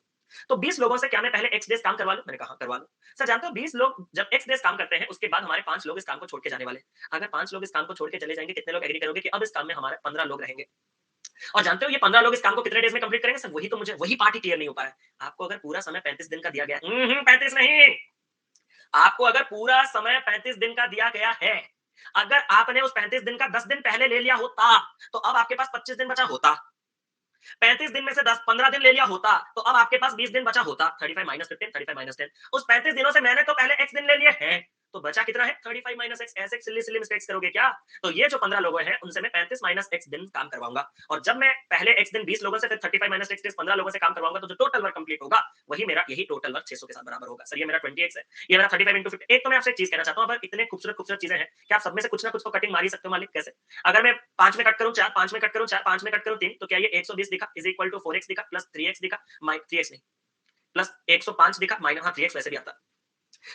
तो 20 लोगों से क्या मैं पहले एक्स डेज काम करवा लूं? मैंने कहा करवा लो। सर जानते हो 20 लोग जब एक्स डेज काम करते हैं उसके बाद हमारे 5 लोग इस काम को छोड़ के जाने वाले हैं। अगर 5 लोग इस काम को छोड़ के चले जाएंगे, कितने लोग एग्री करोगे कि अब इस काम में हमारे 15 लोग रहेंगे? और जानते हो ये 15 लोग इस काम को कितने डेज में कंप्लीट करेंगे? सर वही तो मुझे, वही पार्ट ही क्लियर नहीं हो पाया है। आपको अगर पूरा समय 35 दिन का दिया गया है, 35 नहीं, आपको अगर पूरा समय 35 दिन का दिया गया है, अगर आपने उस 35 दिन का 10 दिन पहले ले लिया होता तो अब आपके पास 25 दिन बचा होता। 35 दिन में से 10 15 दिन ले लिया होता, तो अब आपके पास 20 दिन बचा होता। 35 माइनस 15, 35 माइनस 10। उस 35 दिनों से मैंने तो पहले एक्स दिन ले लिए हैं, तो बचा कितना है? 35 माइनस एक्स। ऐसे सिली सिली मिस्टेक्स करोगे क्या? तो ये जो 15 लोग हैं, उनसे मैं 35 माइनस एक्स दिन काम करवाऊंगा, और जब मैं पहले एक्स दिन 20 लोगों से, फिर 35 माइनस एक्स 15 लोगों से काम करवाऊंगा, तो जो टोटल वर्क कंप्लीट होगा, वही मेरा यही टोटल वर्क 600 के साथ बराबर होगा। सर ये मेरा 20x है, ये मेरा 35 इंटू 50। एक तो मैं आपसे एक चीज कहना चाहता हूँ, अगर इतने खूबसूरत खूबसूरत चीजें हैं कि आप सब में से कुछ ना कुछ तो कटिंग मार ही सकते हो मालिक। कैसे? अगर मैं 5 में कट करूं 4, 5 में कट करूं 4, 5 में कट करूं 3, तो क्या ये 120 दिखा इज इक्वल टू 4x दिखा प्लस 3x दिखा, 3x नहीं, प्लस 105 दिखा माइनस, हाँ 3x वैसे भी आता।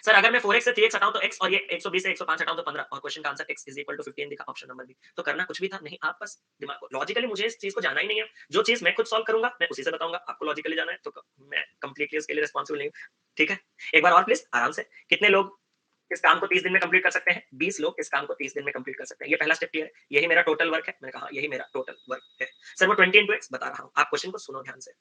सर अगर मैं 4x से 3x हटाऊं तो x, और ये 120 से 105 हटाऊं तो 15, और क्वेश्चन का answer x is equal to 15 दिखा, ऑप्शन नंबर बी। तो करना कुछ भी था नहीं, आप बस दिमाग को लॉजिकली, मुझे इस चीज को जाना ही नहीं है। जो चीज मैं खुद सॉल्व करूंगा मैं उसी से बताऊंगा, आपको लॉजिकली जाना है तो मैं कंप्लीटली उसके लिए रिस्पांसिबल नहीं हूं। ठीक है, एक बार और प्लीज आराम से। कितने लोग इस काम को 30 दिन में कंप्लीट कर सकते हैं? 20 लोग इस काम को 30 दिन में कंप्लीट कर सकते हैं। ये पहला स्टेप क्लियर है। यही मेरा टोटल वर्क है। मैंने कहा यही मेरा टोटल वर्क है। सर वो 20 x बता रहा हूं, आप क्वेश्चन को सुनो ध्यान से।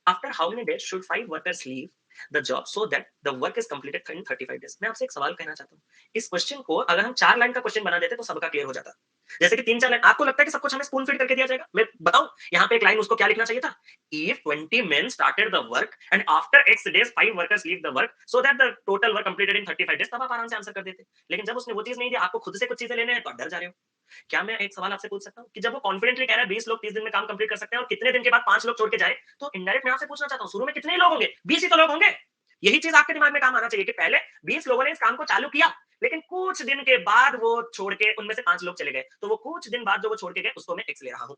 After how many days should 5 workers leave the job so that the work is completed in 35 days? मैं आपसे एक सवाल कहना चाहता हूँ। इस क्वेश्चन को अगर हम 4 लाइन का क्वेश्चन बना देते तो सबका क्लियर हो जाता। जैसे कि 3-4 लाइन, आपको लगता है कि सब कुछ हमें स्पून फीड करके दिया जाएगा? मैं बताऊं, यहाँ पे एक लाइन उसको क्या लिखना चाहिए था? If 20 men started the work and after X days 5 workers leave the work so that the total work completed in 35 days, तब आप आराम से आंसर कर देते। लेकिन जब उसने वो चीज नहीं दी, आपको खुद से कुछ चीजें लेने हैं, तो आप डर जा रहे हो। क्या मैं एक सवाल आपसे पूछ सकता हूँ कि जब वो कॉन्फिडेंटली कह रहा है 20 लोग 30 दिन में काम कंप्लीट कर सकते हैं, और कितने दिन के बाद 5 लोग छोड़ के जाए, तो इनडायरेक्ट मैं आपसे पूछना चाहता हूँ शुरू में कितने ही लोग होंगे? 20 ही तो लोग होंगे। यही चीज आपके दिमाग में काम आना चाहिए कि पहले 20 लोगों ने इस काम को चालू किया, लेकिन कुछ दिन के बाद वो छोड़ के उनमें से 5 लोग चले गए, तो वो कुछ दिन बाद जो वो छोड़ के गए उसको मैं एक्स ले रहा हूँ।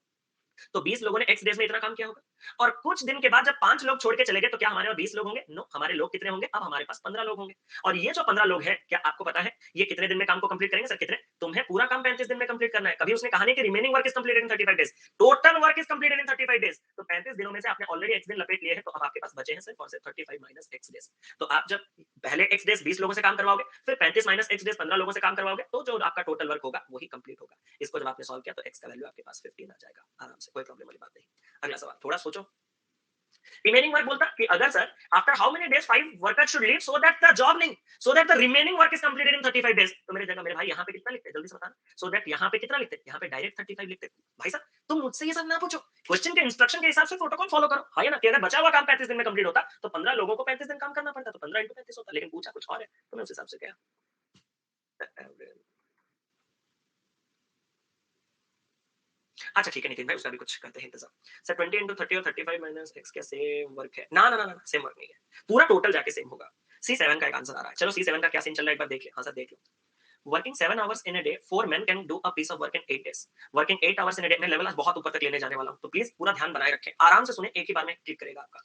तो 20 लोगों ने एक्स डेज में इतना काम किया होगा, और कुछ दिन के बाद जब 5 लोग छोड़ के चले गए, तो क्या हमारे पास 20 लोग होंगे? नो, हमारे लोग कितने होंगे? अब हमारे पास 15 लोग होंगे। और ये जो 15 लोग हैं, क्या आपको पता है ये कितने दिन में काम को कंप्लीट करेंगे? सर कितने? तुम्हें पूरा काम 35 दिन में कंप्लीट करना है। कभी उसने कहा नहीं कि remaining work is completed in 35 days, total work is completed in 35 days. तो 35 दिनों में से आपने ऑलरेडी एक्स दिन लपेट लिए हैं, तो अब आपके पास बचे हैं सिर्फ और सिर्फ 35 माइनस एक्स डेज। तो आप जब पहले एक्स डेज 20 लोगों से काम करवाओगे, फिर 35 माइनस एक्स डेज 15 लोगों से काम करवाओगे, तो जो आपका टोटल वर्क होगा वही कंप्लीट होगा। इसको जब आपने सॉल्व किया तो एक्स का वैल्यू आपके पास 15 आ जाएगा आराम से, कोई प्रॉब्लम वाली बात नहीं। अगला सवाल थोड़ा सोचो। रिमेनिंग वर्क बोलता कि अगर sir after how many days 5 workers should leave so that the job नहीं, so that the remaining work is completed in 35 days, तो मेरे जगह मेरे भाई यहाँ पे कितना लिखते? जल्दी से बताना। सो दैट यहाँ पे कितना लिखते? यहाँ पे डायरेक्ट 35 लिखते। भाई साहब तुम मुझसे ये सब ना पूछो, क्वेश्चन के इंस्ट्रक्शन के हिसाब से प्रोटोकॉल फॉलो करो। हाँ या ना, कि अगर बचा हुआ काम 35 दिन में कंप्लीट होता तो 15 लोगों को 35 दिन काम करना पड़ता, तो 15 इंटू 35 होता, लेकिन पूछा कुछ और है, तो मैं उस हिसाब से गया। अच्छा ठीक है नितिन भाई, उसका भी कुछ करते हैं इंतजाम। सर 20 इंटू 30 और 35 माइनस एक्स क्या सेम वर्क है? ना ना ना ना, सेम वर्क नहीं है, पूरा टोटल जाके सेम होगा। C7 का एक आंसर आ रहा है। चलो C7 का क्या सीन चल रहा है एक बार देख ले। हाँ सर देख लो। Working 7 hours in a day 4 men can do a piece of work in 8 days. Working 8 hours in a day, मैं लेवल आज बहुत ऊपर तक लेने जाने वाला हूं, तो प्लीज पूरा ध्यान बनाए रखें, आराम से सुने, एक ही बार में क्लिक करेगा आपका।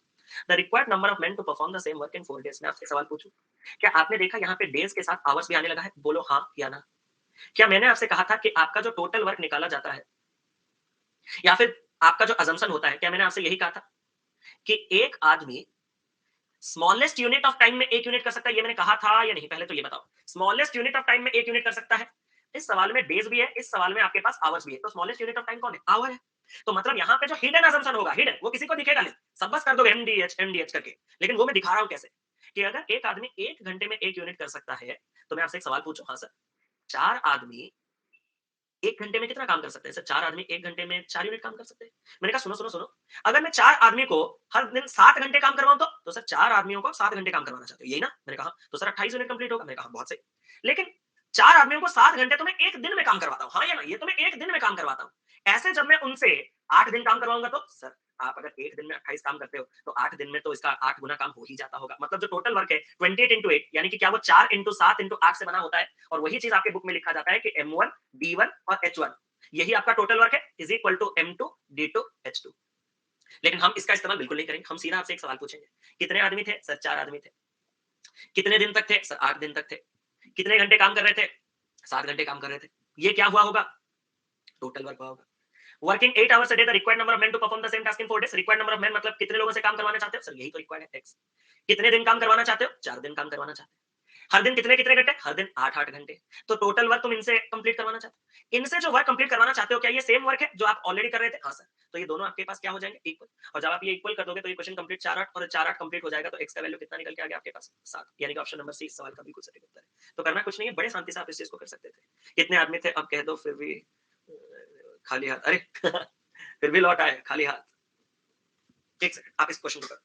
The required number of men to perform the same work in 4 days. मैं आपसे सवाल पूछूं, क्या आपने देखा यहाँ पे डेज के साथ आवर्स भी आने लगा है? बोलो हाँ या ना। क्या मैंने आपसे कहा था कि आपका जो टोटल वर्क निकाला जाता है, या फिर आपका जो अजम्पशन होता है, क्या मैंने आपसे यही कहा था कि एक आदमी स्मॉलेस्ट यूनिट ऑफ टाइम में एक यूनिट कर सकता है? ये मैंने कहा था या नहीं? पहले तो ये बताओ, स्मॉलेस्ट यूनिट ऑफ टाइम में एक यूनिट कर सकता है? इस सवाल में डेज भी है, इस सवाल में आपके पास आवर्स भी है, तो स्मॉलेस्ट यूनिट ऑफ टाइम कौन है? आवर है। तो मतलब यहाँ पे जो हिडन अजम्पशन होगा, हिडन, वो किसी को दिखेगा नहीं, सब बस कर दोगे एमडीएच करके, लेकिन वो मैं दिखा रहा हूं कैसे, कि अगर एक आदमी 1 घंटे में 1 यूनिट कर सकता है, तो मैं आपसे एक सवाल पूछूं, हाँ सर, 4 आदमी 1 घंटे में कितना काम कर सकते हैं? सर 4 आदमी 1 घंटे में 4 यूनिट काम कर सकते हैं। मैंने कहा सुनो सुनो सुनो, अगर मैं 4 आदमी को हर दिन 7 घंटे काम करवाऊं, तो सर 4 आदमियों को 7 घंटे काम करवाना चाहते हो, यही ना? मैंने कहा तो सर 28 यूनिट कंप्लीट होगा। मैंने कहा बहुत सही, लेकिन 4 आदमियों को 7 घंटे तो मैं एक दिन में काम करवाता हूँ, हाँ या ना? ये तो मैं एक दिन में काम करवाता हूँ। ऐसे जब मैं उनसे 8 दिन काम करवाऊंगा, तो सर आप अगर एक दिन में 28 काम करते हो, तो 8 दिन में तो इसका 8 गुना काम हो ही जाता होगा। मतलब जो टोटल वर्क है 28 इंटू 8, यानी कि क्या वो 4 इंटू 7 इंटू 8 से बना होता है? और वही चीज आपके बुक में लिखा जाता है कि M1 D1 और H1, यही आपका टोटल वर्क है, is equal to M2 D2 H2। लेकिन हम इसका इस्तेमाल बिल्कुल नहीं करेंगे, हम सीधा आपसे एक सवाल पूछेंगे, कितने आदमी थे? सर 4 आदमी थे। कितने दिन तक थे? सर 8 दिन तक थे। कितने घंटे काम कर रहे थे? 7 घंटे काम कर रहे थे। ये क्या हुआ होगा? टोटल वर्क हुआ होगा। Working 8 hours a day, the required number of men to perform the same task in 4 days. Required number of men मतलब कितने लोगों से काम करवाना चाहते हो? सर यही तो रिक्वायर्ड है, एक्स। कितने दिन काम करवाना चाहते हो? 4 दिन काम करवाना चाहते हो। हर दिन कितने कितने घंटे? हर दिन 8-8 घंटे। तो टोटल वर्क तुम इनसे कंप्लीट करवाना चाहते हो। इनसे जो वर्क कंप्लीट करवाना चाहते हो, क्या ये सेम वर्क है जो आप ऑलरेडी कर रहे थे? हाँ सर। तो ये दोनों आपके पास क्या हो जाएंगे? इक्वल। और जब आप ये इक्वल कर दोगे, तो ये क्वेश्चन कंप्लीट 4-8 और 4-8 कंप्लीट हो जाएगा, तो एक्स का वैल्यू कितना निकल के आ गया आपके पास? 7, यानी कि ऑप्शन नंबर सी इस सवाल का बिल्कुल सटीक उत्तर है। तो करना कुछ नहीं है, बड़े शांति से आप इस चीज को कर सकते थे। कितने आदमी थे? अब कह दो फिर भी खाली हाथ, अरे फिर भी लौट आए खाली हाथ। एक सेकंड, आप इस क्वेश्चन को करो।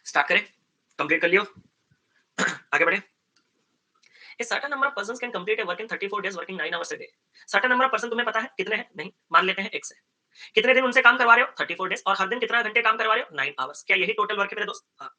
स्टार्ट करें? कंप्लीट कर लियो? आगे बढ़े? A certain number of persons can complete a work in 34 days working 9 hours a day. Certain number of person तुम्हें पता है कितने हैं? नहीं, मान लेते हैं x है। कितने दिन उनसे काम करवा रहे हो? 34 डेज, और हर दिन कितना घंटे काम करवा रहे हो? 9 आवर्स। क्या यही टोटल वर्क है मेरे दोस्त? हाँ।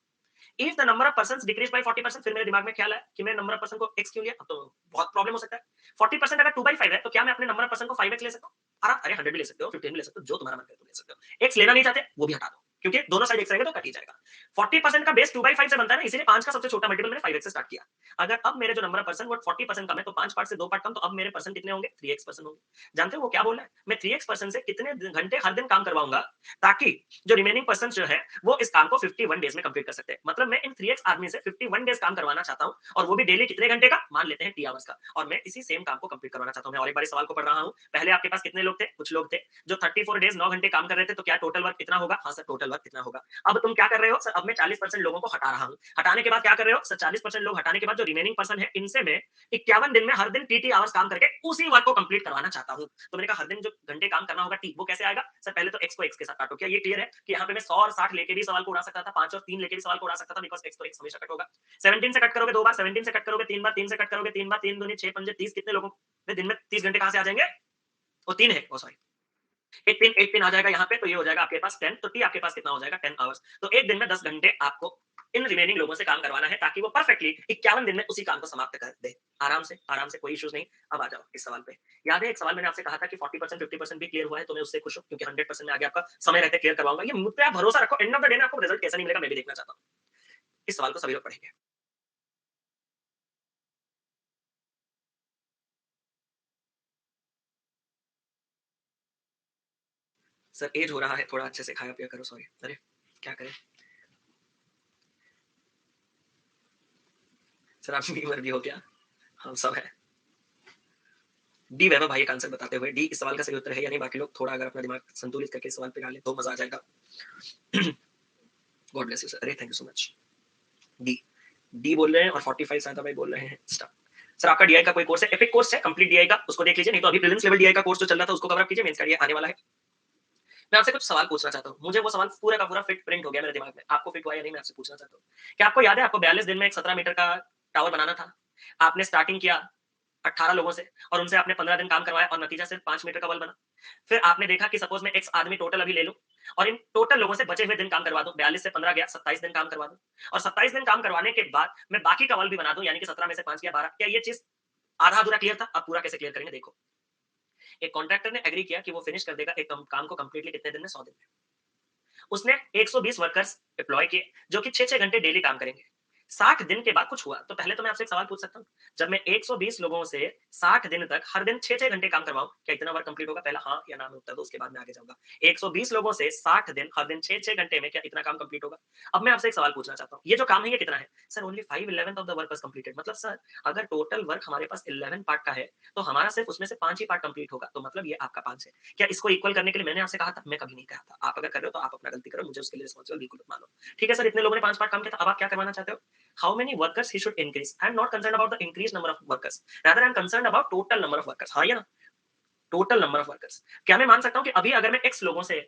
If the number of persons decrease by 40%, फिर मेरे दिमाग में ख्याल आया कि मैं नंबर ऑफ पर्सन को x क्यों लिया? अब तो बहुत प्रॉब्लम हो सकता है। 40% अगर 2/5 है, तो क्या मैं अपने नंबर ऑफ पर्सन को 5x ले सकता हूँ? अरे 100 भी ले सकते हो, 15 भी ले सकते हो, जो तुम्हारा मन करे तुम ले सकते हो। x लेना नहीं चाहते, वो भी हटा दो, क्योंकि दोनों साइड x रहेंगे तो कट ही जाएगा। 40% का बेस 2/5 से बनता है ना, इसीलिए 5 का सबसे छोटा मल्टीपल मैंने 5x से स्टार्ट किया। अगर अब मेरे जो नंबर ऑफ पर्सन वो 40% कम है, तो 5 पार्ट से 2 पार्ट कम, तो अब मेरे पर्सन कितने होंगे? 3x पर्सन होंगे। जानते हो वो क्या बोल रहा है? मैं 3x पर्सन से कितने घंटे हर दिन काम करवाऊंगा, ताकि जो रिमेनिंग पर्सन जो है वो इस काम को 51 डेज में कंप्लीट कर सकते हैं। मतलब मैं इन 3x आदमी से 51 डेज काम करवाना चाहता हूं, और वो भी डेली कितने घंटे का? मान लेते हैं टी आवर्स का। और मैं इसी सेम काम को कंप्लीट करवाना चाहता हूं। मैं और एक बार इस सवाल को पढ़ रहा हूं। पहले आपके पास कितने लोग थे? कुछ लोग थे जो 34 डेज 9 घंटे काम कर रहे थे, तो क्या टोटल वर्क कितना होगा? हाँ सर, टोटल वर्क कितना होगा? अब तुम क्या कर रहे हो सर? अब मैं 40% लोगों को हटा रहा हूं। हटाने के बाद क्या कर रहे हो सर? 40% लोग हटाने के बाद जो रिमेनिंग पर्सन है, इनसे मैं 51 दिन में हर दिन टीटी आवर्स काम करके उसी वर्क को कंप्लीट करवाना चाहता हूं। तो मैंने कहा हर दिन जो घंटे काम करना होगा टी, वो कैसे आएगा सर? पहले तो एक्स को एक्स के साथ काटो। क्या ये क्लियर है कि यहाँ पे मैं 100 और 60 लेके भी सवाल को उड़ा सकता था, 5 और 3 लेके भी सवाल को उड़ा सकता था, बिकॉज एक्स तो एक्स हमेशा कट होगा। 17 से कट करोगे 2 बार, 17 से कट करोगे 3 बार, 3 से कट करोगे 3 बार, 3 दूनी 6 पंजे 30, कितने लोगों में दिन में 30 घंटे कहां से आ जाएंगे? वो 3 है, ओ सॉरी, एक पिन आ जाएगा यहाँ पे, तो ये हो जाएगा आपके पास 10, तो टी आपके पास कितना हो जाएगा? 10 आवर्स। तो एक दिन में 10 घंटे आपको इन रिमेनिंग लोगों से काम करवाना है, ताकि वो परफेक्टली 51 दिन में उसी काम को समाप्त कर दे। आराम से, कोई इश्यूज नहीं। अब आ जाओ इस सवाल पे। याद है एक सवाल मैंने आपसे कहा था कि 40% 50% भी क्लियर हुआ है, तो मैं उससे खुश हूं, क्योंकि 100% में आगे आपका समय रहते क्लियर करवाऊंगा। ये मुझ पे आप भरोसा रखो, एंड ऑफ द डे में आपको रिजल्ट कैसा नहीं मिलेगा मैं भी देखना चाहता हूँ। इस सवाल को सभी लोग पढ़ेंगे। सर एज हो रहा है, थोड़ा अच्छे से खाया पिया करो। सॉरी, अरे क्या करें सर, आप बीमार भी हो क्या? हम सब है। डी वैभव भाई एक आंसर बताते हुए, डी इस सवाल का सही उत्तर है या नहीं? बाकी लोग थोड़ा अगर अपना दिमाग संतुलित करके इस सवाल पे डालें तो मजा आ जाएगा। गॉड ब्लेस यू सर, अरे thank you so much. D, D बोल रहे हैं और 45 सादा भाई बोल रहे हैं स्टार। सर आपका डीआई का कोई कोर्स है? एपिक कोर्स है, कंप्लीट डीआई का, उसको देख लीजिए। नहीं तो अभी प्रीलिम्स लेवल डीआई का कोर्स जो चल रहा था उसको कवर अप कीजिए, मेंस का डीआई आने वाला है। मैं आपसे कुछ सवाल पूछना चाहता हूँ। मुझे वो सवाल पूरा का पूरा फिट प्रिंट हो गया मेरे दिमाग में। आपको फिट हुआ या नहीं मैं आपसे पूछना चाहता हूँ। क्या आपको याद है आपको 42 दिन में एक 17 मीटर का टावर बनाना था? आपने स्टार्टिंग किया 18 लोगों से, और उनसे आपने 15 दिन काम करवाया, और नतीजा सिर्फ 5 मीटर का बल बना। फिर आपने देखा कि सपोज मैं एक्स आदमी टोटल अभी ले लूं, और इन टोटल लोगों से बचे हुए दिन काम करवा दूं। 42 से 15 गया, 27 दिन काम करवा दूं, और 27 दिन काम करवाने के बाद मैं बाकी का बल भी बना दूं, यानी कि 17 में से 5 गया 12। क्या ये चीज आधा अधूरा क्लियर था? अब पूरा कैसे क्लियर करेंगे देखो। एक कॉन्ट्रैक्टर ने एग्री किया कि वो फिनिश कर देगा एक काम को कंप्लीटली कितने दिन में? 100 दिन में। उसने 120 वर्कर्स डिप्लॉय किए, जो कि 6-6 घंटे डेली काम करेंगे। 60 दिन के बाद कुछ हुआ। तो पहले तो मैं आपसे एक सवाल पूछ सकता हूँ, जब मैं 120 लोगों से 60 दिन तक हर दिन 6-6 घंटे काम करवाऊँ, क्या इतना वर्क कंप्लीट होगा? पहला हाँ या ना में उत्तर दो, उसके बाद मैं आगे जाऊँगा। 120 लोगों से 60 दिन हर दिन 6-6 घंटे में क्या इतना काम कंप्लीट होगा? अब मैं आपसे एक सवाल पूछना चाहता हूँ, ये जो काम है ये कितना है? Sir only 5/11 of the work was completed. मतलब सर अगर टोटल वर्क हमारे पास 11 पार्ट का है, तो हमारा सिर्फ उसमें से 5 ही पार्ट कंप्लीट होगा। तो मतलब ये आपका 5 है। क्या इसको इक्वल करने के लिए मैंने आपसे कहा था? मैं कभी नहीं कहा था। आप अगर कर रहे हो तो आप अपना गलती करो, मुझे उसके लिए रिस्पॉन्सिबल बिल्कुल मत मानो। ठीक है सर, इतने लोगों ने 5 पार्ट काम किया था, अब आप क्या करवाना चाहते हो? How many workers he should increase? I am not concerned about the increased number of workers. Rather, I am concerned about total number of workers. हाँ या ना? Total number of workers. क्या मैं मान सकता हूँ कि अभी अगर मैं एक्स लोगों से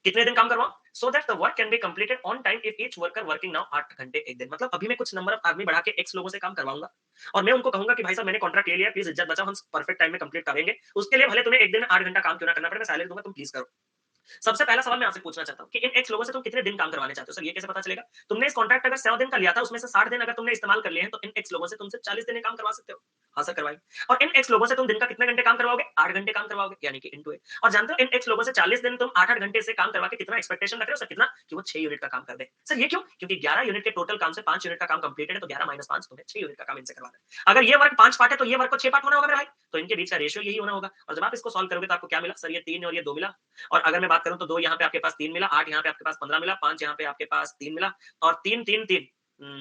कितने दिन काम करवाऊं, so that the work can be completed on time if each worker working now 8 घंटे एक दिन? मतलब अभी मैं कुछ नंबर ऑफ आदमी बढ़ा के एक्स लोगों से काम करवाऊंगा, और मैं उनको कहूंगा कि भाई साहब मैंने कॉन्ट्रैक्ट ले लिया, प्लीज इज्जत बचाओ, हम परफेक्ट टाइम में कंप्लीट करेंगे। उसके लिए भले तुम्हें एक दिन में 8 घंटा काम क्यों ना करना पड़े, मैं सैलरी दूंगा, तुम प्लीज करो। सबसे पहला सवाल मैं आपसे पूछना चाहता हूँ कि इन एक्स लोगों से तुम कितने दिन काम करवाने चाहते हो? सर ये कैसे पता चलेगा? तुमने इस कॉन्ट्रैक्ट अगर 100 दिन का लिया था, उसमें से 60 दिन अगर तुमने इस्तेमाल कर लिए हैं, तो इन एक्स लोगों से तुमसे 40 दिन काम करवा सकते हो। हाँ सर करवाएं। और इन एक्स लोगों से तुम दिन का कितने घंटे काम करवाओगे? 8 घंटे काम करवाओगे, यानी कि इनटू 8। और जानते हो इन एक्स लोगों से 40 दिन तुम 8-8 घंटे से काम करवा के कितना एक्सपेक्टेशन रख रहे हो सर? कितना? कि वो 6 यूनिट का काम कर दे। सर ये क्यों? क्योंकि 11 यूनिट के टोटल काम से 5 यूनिट का काम कंप्लीटेड है, तो 11 माइनस 5 तुम्हें 6 यूनिट का काम इनसे करवाना है। अगर ये वर्क 5 पार्ट है, तो ये वर्क को 6 पार्ट होना होगा मेरे भाई। तो इनके बीच का रेशियो यही होना होगा। और जब आप इसको सॉल्व करोगे तो आपको क्या मिला? सर ये 3 और ये 2 मिला। और अगर मैं बात करूं तो 2 यहाँ पे आपके पास 3 मिला, 8 यहाँ पे आपके पास 15 मिला, 5 यहाँ पे आपके पास 3 मिला, और 3 3 3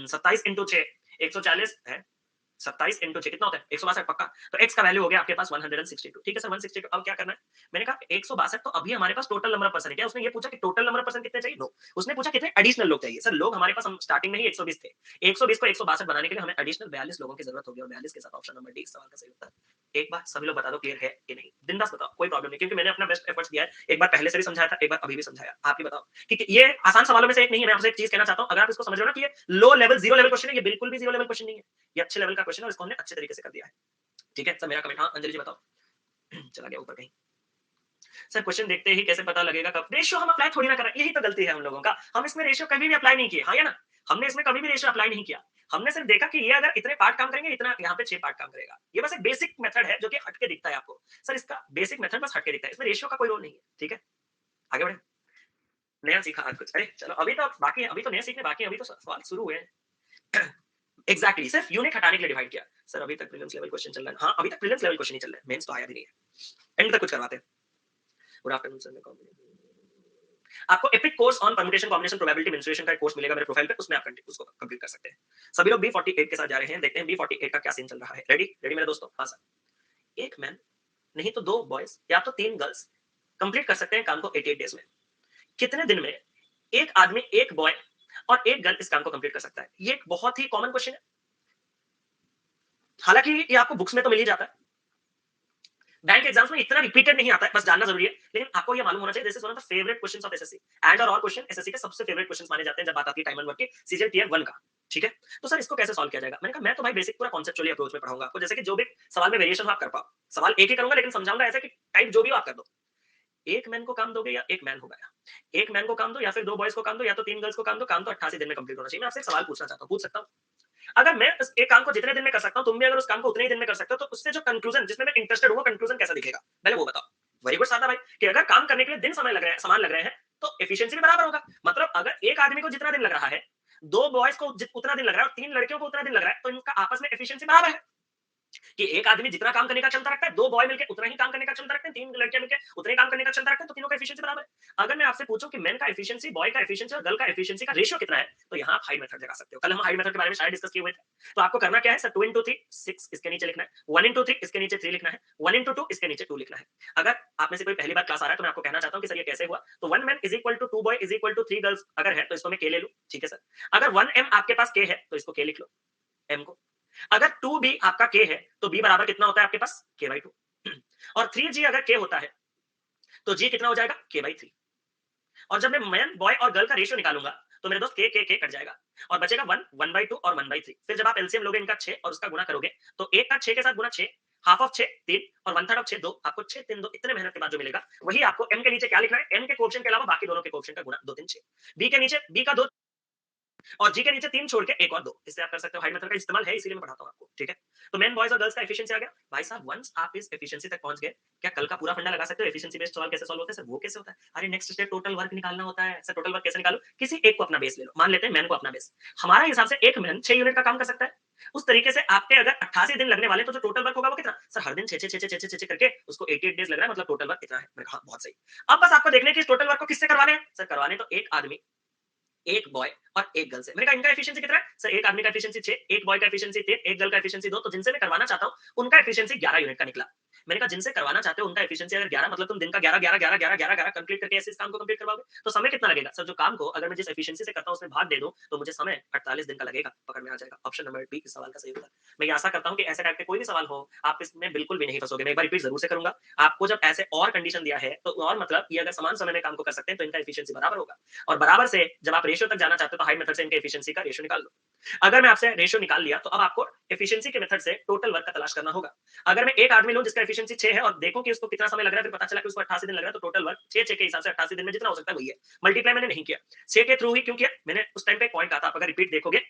27 इंटू 6 140 है 27 इंटू 6 कितना होता है 162 पक्का। तो x का वैल्यू हो गया आपके पास 162। ठीक है सर 162। अब क्या करना है, मैंने कहा 162 तो अभी हमारे पास टोटल नंबर ऑफ पर्सन है क्या, उसने ये पूछा कि टोटल नंबर ऑफ पर्सन कितने चाहिए, नो उसने पूछा कितने एडिशनल लोग चाहिए। सर लोग हमारे पास हम स्टार्टिंग में ही 120 थे, 120 को 162 बनाने के लिए हमें एडिशनल 42 लोगों की जरूरत होगी और 42 के साथ ऑप्शन नंबर डी इस सवाल का सही उत्तर। एक बार सभी लोग बता दो क्लियर है कि नहीं, बिंदास बताओ कोई प्रॉब्लम नहीं, क्योंकि मैंने अपना बेस्ट एफर्ट्स दिया है, एक बार पहले से भी समझाया था, एक बार अभी भी समझाया, आप ही बताओ कि ये आसान सवालों में से एक नहीं है। मैं आपसे एक चीज कहना चाहता हूं, अगर आप इसको समझ रहे हो ना कि ये low level zero level question है, ये बिल्कुल भी जीरो लेवल क्वेश्चन नहीं है, ये अच्छे लेवल का क्वेश्चन है और इसको हमने अच्छे तरीके से कर दिया है। ठीक है सर मेरा कमेंट, हाँ अंजलि जी बताओ चला गया ऊपर कहीं। सर क्वेश्चन देखते ही कैसे पता लगेगा कब, रेशियो हम अप्लाई थोड़ी ना कर रहे हैं, यही तो गलती है हम लोगों का, हम इसमें रेशियो कभी भी अप्लाई नहीं किए, हाँ या ना, हमने इसमें कभी भी रेशियो अप्लाई नहीं किया, हमने सिर्फ देखा कि ये अगर इतने पार्ट काम करेंगे इतना यहाँ पे 6 पार्ट काम करेगा, ये बस एक बेसिक मेथड है जो कि हटके दिखता है आपको। सर इसका बेसिक मेथड बस हटके दिखता है, इसमें रेशियो का कोई रोल नहीं है। ठीक है आगे बढ़े, नया सीखा आज कुछ, अरे चलो अभी तो बाकी है, अभी तो नया सीखने बाकी है, अभी तो सवाल शुरू हुए हैं। एग्जैक्टली सिर्फ यूनिट हटाने के लिए डिवाइड किया। सर अभी तक प्रीलिम्स लेवल क्वेश्चन चल रहा है, हाँ अभी तक प्रीलिम्स लेवल क्वेश्चन ही चल रहा है, मेंस तो आया भी नहीं है, एंड तक कुछ करवाते हैं। गुड आफ्टरनून सर, आपको epic course on permutation combination probability mensuration का एक कोर्स मिलेगा मेरे प्रोफाइल पे, उसमें आप उसको कंप्लीट कर सकते हैं। सभी लोग B48 के साथ जा रहे हैं, देखते हैं B48 का क्या सीन चल रहा है। रेडी रेडी मेरे दोस्तों, हाँ सर। एक मैन नहीं तो दो बॉयज या तो तीन गर्ल्स कंप्लीट कर सकते हैं काम को 88 डेज में। कितने दिन में एक आदमी एक बॉय और एक गर्ल इस काम को कंप्लीट कर सकता है? ये एक बहुत ही कॉमन क्वेश्चन है, हालांकि ये आपको बुक्स में तो मिल ही जाता है, बैंक एग्जाम्स में इतना रिपीटेड नहीं आता है, बस जानना जरूरी है। लेकिन आपको ये मालूम होना चाहिए, this is one of the favourite questions of SSC and और क्वेश्चन एसएससी के सबसे फेवरेट क्वेश्चंस माने जाते हैं जब बात आती है टाइम एंड वर्क की सीजन टीयर 1 का। ठीक है तो सर इसको कैसे सॉल्व किया जाएगा, मैंने कहा मैं तो भाई बेसिक पूरा कॉन्सेप्चुअली अप्रोच में पढ़ाऊंगा आपको, जैसे कि जो भी सवाल में वेरिएशन हो आप कर पाओ, सवाल एक ही करूंगा लेकिन समझाऊंगा ऐसे कि टाइप जो भी हो आप कर दो। एक मैन को काम दोगे या एक मैन होगा, एक मैन को काम दो या फिर दो बॉयज को काम दो या तो तीन गर्ल्स को काम दो, काम तो 88 दिन में कंप्लीट होना चाहिए। मैं आपसे एक सवाल पूछना चाहता हूं, पूछ सकता हूं? अगर मैं उस एक काम को जितने दिन में कर सकता हूं, तुम भी अगर उस काम को उतने ही दिन में कर सकते हो, तो उससे जो कंक्लूजन जिसमें मैं इंटरेस्टेड हूं, कंक्लूजन कैसा दिखेगा पहले वो बताओ। वेरी गुड सादा भाई, कि अगर काम करने के लिए दिन समय लग रहे हैं, समान लग रहे हैं, तो एफिशिएंसी भी बराबर होगा। मतलब अगर एक आदमी को जितना दिन लग रहा है, दो बॉयज को उतना दिन लग रहा है और तीन लड़कियों को उतना दिन लग रहा है, तो इनका आपस में एफिशिएंसी बराबर है। कि एक आदमी जितना काम करने का क्षमता रखता है, दो बॉय मिलकर उतना ही काम करने का क्षमता रखते हैं, तीन लड़कियां मिलकर उतना ही काम करने का क्षमता रखते हैं, तो तीनों का एफिशिएंसी बराबर है। अगर मैं आपसे पूछूं कि मेन का एफिशिएंसी, बॉय का एफिशिएंसी और गर्ल का एफिशिएंसी का रेशियो कितना है, तो यहाँ आप हाइड मेथड लगा सकते हो। कल हम हाइड मेथड के बारे में शायद डिस्कस किए हुए थे। तो आपको करना क्या है सर, 2 into 3 6 इसके नीचे लिखना है, 1 into 3 इसके नीचे 3 लिखना है, 1 into 2 इसके नीचे 2 लिखना है। अगर आप में से कोई पहली बार क्लास आ रहा है तो मैं आपको कहना चाहता हूं कि सर ये कैसे हुआ। तो 1 man is equal to 2 boy is equal to 3 girls अगर है तो इसको मैं के ले लूं, ठीक है सर। अगर 1 m आपके पास के है तो इसको के लिख लो, m को। अगर 2b आपका k है तो b बराबर कितना होता है आपके पास k/2, और 3g अगर k होता है तो g कितना हो जाएगा k/3। और जब मैं मैन बॉय और गर्ल का रेशियो निकालूंगा तो मेरे दोस्त k कट जाएगा और बचेगा 1 1/2 और 1/3। फिर जब आप एलसीएम लोगे इनका 6 और उसका गुना करोगे तो एक का 6 के साथ गुना 6, हाफ ऑफ 6 3 और 1/3 ऑफ 6 2, आपको 6 3 2 इतने मेहनत के बाद जो मिलेगा वही आपको m के नीचे क्या लिखना है, m के कोएफिशिएंट के अलावा बाकी दोनों के कोएफिशिएंट का गुना 2 3 6, b के नीचे b का 2 और जी के नीचे 3 छोड़ के एक और 2, इससे आप कर सकते हो। हाइड मेथड का इस्तेमाल है इसीलिए मैं पढ़ाता हूं आपको, ठीक है। तो मेन बॉयज और गर्ल्स का एफिशिएंसी आ गया भाई साहब। वंस आप इस एफिशिएंसी तक पहुंच गए, क्या कल का पूरा फंडा लगा सकते हो एफिशिएंसी बेस्ड सवाल कैसे सॉल्व होता है सर, वो कैसे होता है? अरे नेक्स्ट स्टेप टोटल वर्क निकालना होता है सर। टोटल वर्क कैसे निकालो, किसी एक को अपना बेस ले लो, मान लेते हैं मैन को अपना बेस। हमारे हिसाब से एक मैन 6 यूनिट का काम कर सकता है, उस तरीके से आपके अगर 88 दिन लगने वाले तो जो टोटल वर्क होगा वो कितना सर, हर दिन 6 6 6 6 6 6 करके उसको 88 डेज लग रहा है, मतलब टोटल वर्क कितना है। मैंने कहा बहुत सही। अब बस आपको देखने की टोटल वर्क को किससे करवाने हैं सर, करवाने तो एक आदमी एक बॉय और एक गर्ल से। मैंने कहा इनका एफिशिएंसी कितना है सर, एक आदमी का एफिशिएंसी 6, एक बॉय का एफिशिएंसी 3, एक गर्ल का एफिशिएंसी 2, तो जिनसे मैं करवाना चाहता हूं उनका एफिशिएंसी 11 यूनिट का निकला। मैंने कहा जिनसे करवाना चाहते हो उनका एफिशिएंसी अगर 11, मतलब तुम दिन का 11 11 11 11 11 11 कंप्लीट करके ऐसे इस काम को कंप्लीट करवाओगे तो समय कितना लगेगा सर, जो काम को अगर मैं जिस एफिशिएंसी से करता हूं उसमें भाग दे दूं तो मुझे समय 48 दिन का लगेगा, पकड़ में आ जाएगा। ऑप्शन नंबर बी इस सवाल का सही उत्तर। मैं ये आशा करता हूं कि ऐसे टाइप के कोई भी सवाल हो आप इसमें बिल्कुल भी नहीं फंसोगे। मैं एक बार रिपीट जरूर से करूंगा, आपको जब ऐसे और कंडीशन दिया है तो और मतलब ये अगर समान समय में काम को कर सकते हैं तो इनका एफिशिएंसी बराबर होगा, और बराबर से जब आप रेशियो तक जाना चाहते हो तो हाइड मेथड से इनके एफिशिएंसी का रेशियो निकाल लो। अगर मैं आपसे रेशियो निकाल लिया तो अब आपको एफिशिएंसी के मेथड से टोटल वर्क का तलाश करना होगा। अगर मैं एक आदमी लूं जिसका एफिशिएंसी 6 है और देखो कि उसको कितना समय लग रहा है, फिर पता चला कि उसको 88 दिन लग रहा है, तो टोटल वर्क 6 6 के हिसाब से 88 दिन में जितना हो सकता है वही है। मल्टीप्लाई मैंने नहीं किया, 6 के थ्रू ही क्यों किया, मैंने उस टाइम पे एक पॉइंट कहा था, आप अगर रिपीट देखोगे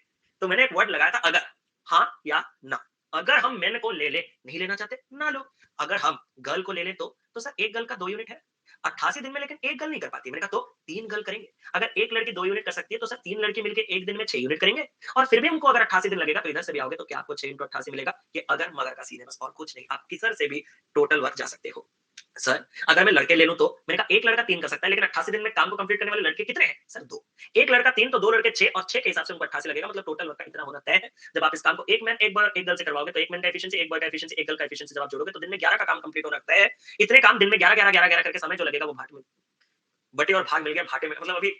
तो मैंने एक वर्ड लगाया था अगर, हां या ना। अगर हम मेन को ले ले, नहीं लेना चाहते ना लो। अगर हम गर्ल को ले ले तो सर एक गर्ल का 2 यूनिट है 88 दिन में, लेकिन एक गर्ल नहीं कर पाती। मैंने कहा तो तीन गर्ल करेंगे। अगर एक लड़की 2 यूनिट कर सकती है तो सर तीन लड़की मिलकर एक दिन में 6 यूनिट करेंगे, और फिर भी उनको अगर 88 दिन लगेगा तो इधर से भी आओगे तो क्या आपको 6 × 88 मिलेगा। ये अगर मगर का सीन है बस, और कुछ नहीं। आप किधर से भी टोटल वर्क जा सकते हो। सर अगर मैं लड़के ले लूं तो मैंने कहा एक लड़का 3 कर सकता है, लेकिन 88 दिन में काम को कंप्लीट करने वाले लड़के कितने हैं? सर 2। एक लड़का 3 तो 2 लड़के 6, और 6 के हिसाब से उनको 88 लगेगा, मतलब टोटल वर्क का इतना होना तय है। जब आप इस काम को एक मैन एक बॉय एक गर्ल से करवाओगे तो एक मैन का एफिशिएंसी, एक बॉय का एफिशिएंसी, एक गर्ल का एफिशिएंसी जब आप जोड़ोगे तो दिन में 11 का काम कंप्लीट होना तय है। इतने काम दिन में 11 करके समय जो लगेगा वो भाट में, बटे और भाग मिल गया भाटे में, मतलब अभी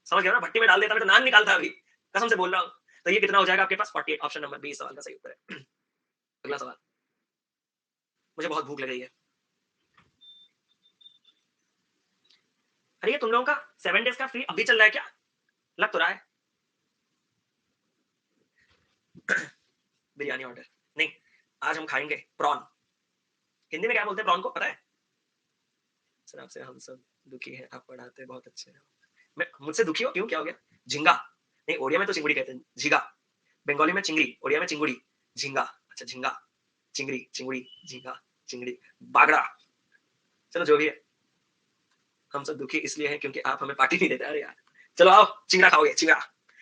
समझ गए ना, भट्टी में डाल देता मैं तो नान निकालता अभी, कसम से बोल रहा हूँ। तो ये कितना हो जाएगा आपके पास? 48। ऑप्शन नंबर बी सवाल का सही उत्तर है। अगला सवाल। मुझे बहुत भूख लग रही है। अरे ये तुम लोगों का 7 डेज का फ्री अभी चल रहा है क्या? लग तो रहा है। बिरयानी ऑर्डर नहीं, आज हम खाएंगे प्रॉन। हिंदी में क्या बोलते हैं प्रॉन को, पता है? सर आपसे हम सब दुखी हैं, आप पढ़ाते बहुत अच्छे हैं। मैं मुझसे दुखी हो क्यों, क्या हो गया? झिंगा नहीं, ओडिया में तो चिंगुड़ी कहते हैं, झींगा। बंगाली में चिंगड़ी, ओडिया में चिंगुड़ी। झिंगा, अच्छा झिंगा, चिंगड़ी, चिंगुड़ी, झींगा, चिंगड़ी, बागड़ा। चलो जो भी है, हम सब दुखी इसलिए हैं क्योंकि आप हमें पार्टी नहीं देते। अरे यार चलो आओ, चिंगड़ा खाओगे, चिंगड़ा।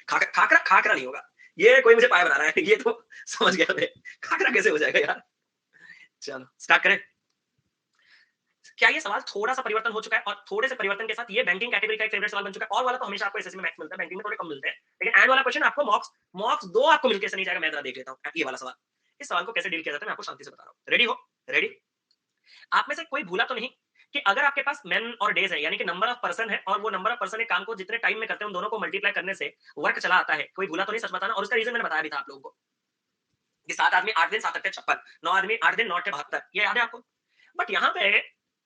खाकरा खाकरा खाकरा नहीं होगा, ये कोई मुझे पाया बना रहा है, ये तो समझ गया मैं। खाकरा कैसे हो जाएगा यार? चलो स्टार्ट करें। क्या ये सवाल थोड़ा सा परिवर्तन हो चुका है, और थोड़े से परिवर्तन के साथ ये बैंकिंग कैटेगरी का एक फेवरेट सवाल बन चुका है। और वाला तो हमेशा आपको एसएससी में मैक्स मिलता है, बैंकिंग में थोड़े कम मिलते हैं, लेकिन एंड वाला क्वेश्चन आपको मॉक्स मॉक्स दो आपको मिलके से नहीं जाएगा। मैं जरा देख लेता हूँ ये वाला सवाल। इस सवाल को कैसे डील किया जाता है मैं आपको शांति से बता रहा हूँ। रेडी हो? रेडी? आप में से कोई भूला तो नहीं कि अगर आपके पास मेन और डेज है, यानी कि नंबर ऑफ पर्सन है, और वो नंबर ऑफ पर्सन एक काम को जितने टाइम में करते हैं उन दोनों को मल्टीप्लाई करने से वर्क चला आता है। कोई भूला तो नहीं? सच बताना। और उसका रीजन मैंने बताया भी था आप लोगों को कि 7 आदमी 8 दिन 7 अट्ठे 56, 9 आदमी 8 दिन 9 अट्ठे 72, ये याद है आपको? बट यहाँ पे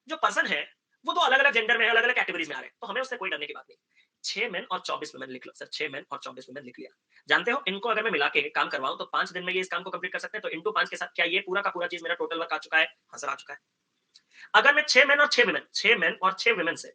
जो पर्सन है वो तो अलग अलग जेंडर में, अलग अलग कैटेगरीज में आ रहे हैं, तो हमें उससे कोई डरने की बात नहीं। 6 मेन और 24 वुमेन लिख लो सर, 6 मेन और 24 वुमेन लिख लिया। जानते हो इनको अगर मैं मिला के काम करवाऊं तो 5 दिन में ये इस काम को कंप्लीट कर सकते हैं, तो इंटू 5 के साथ क्या ये पूरा का पूरा चीज मेरा टोटल वर्क आ चुका है? हाँ सर आ चुका है। अगर मैं 6 मेन और 6 वुमेन, 6 मेन और 6 वुमेन से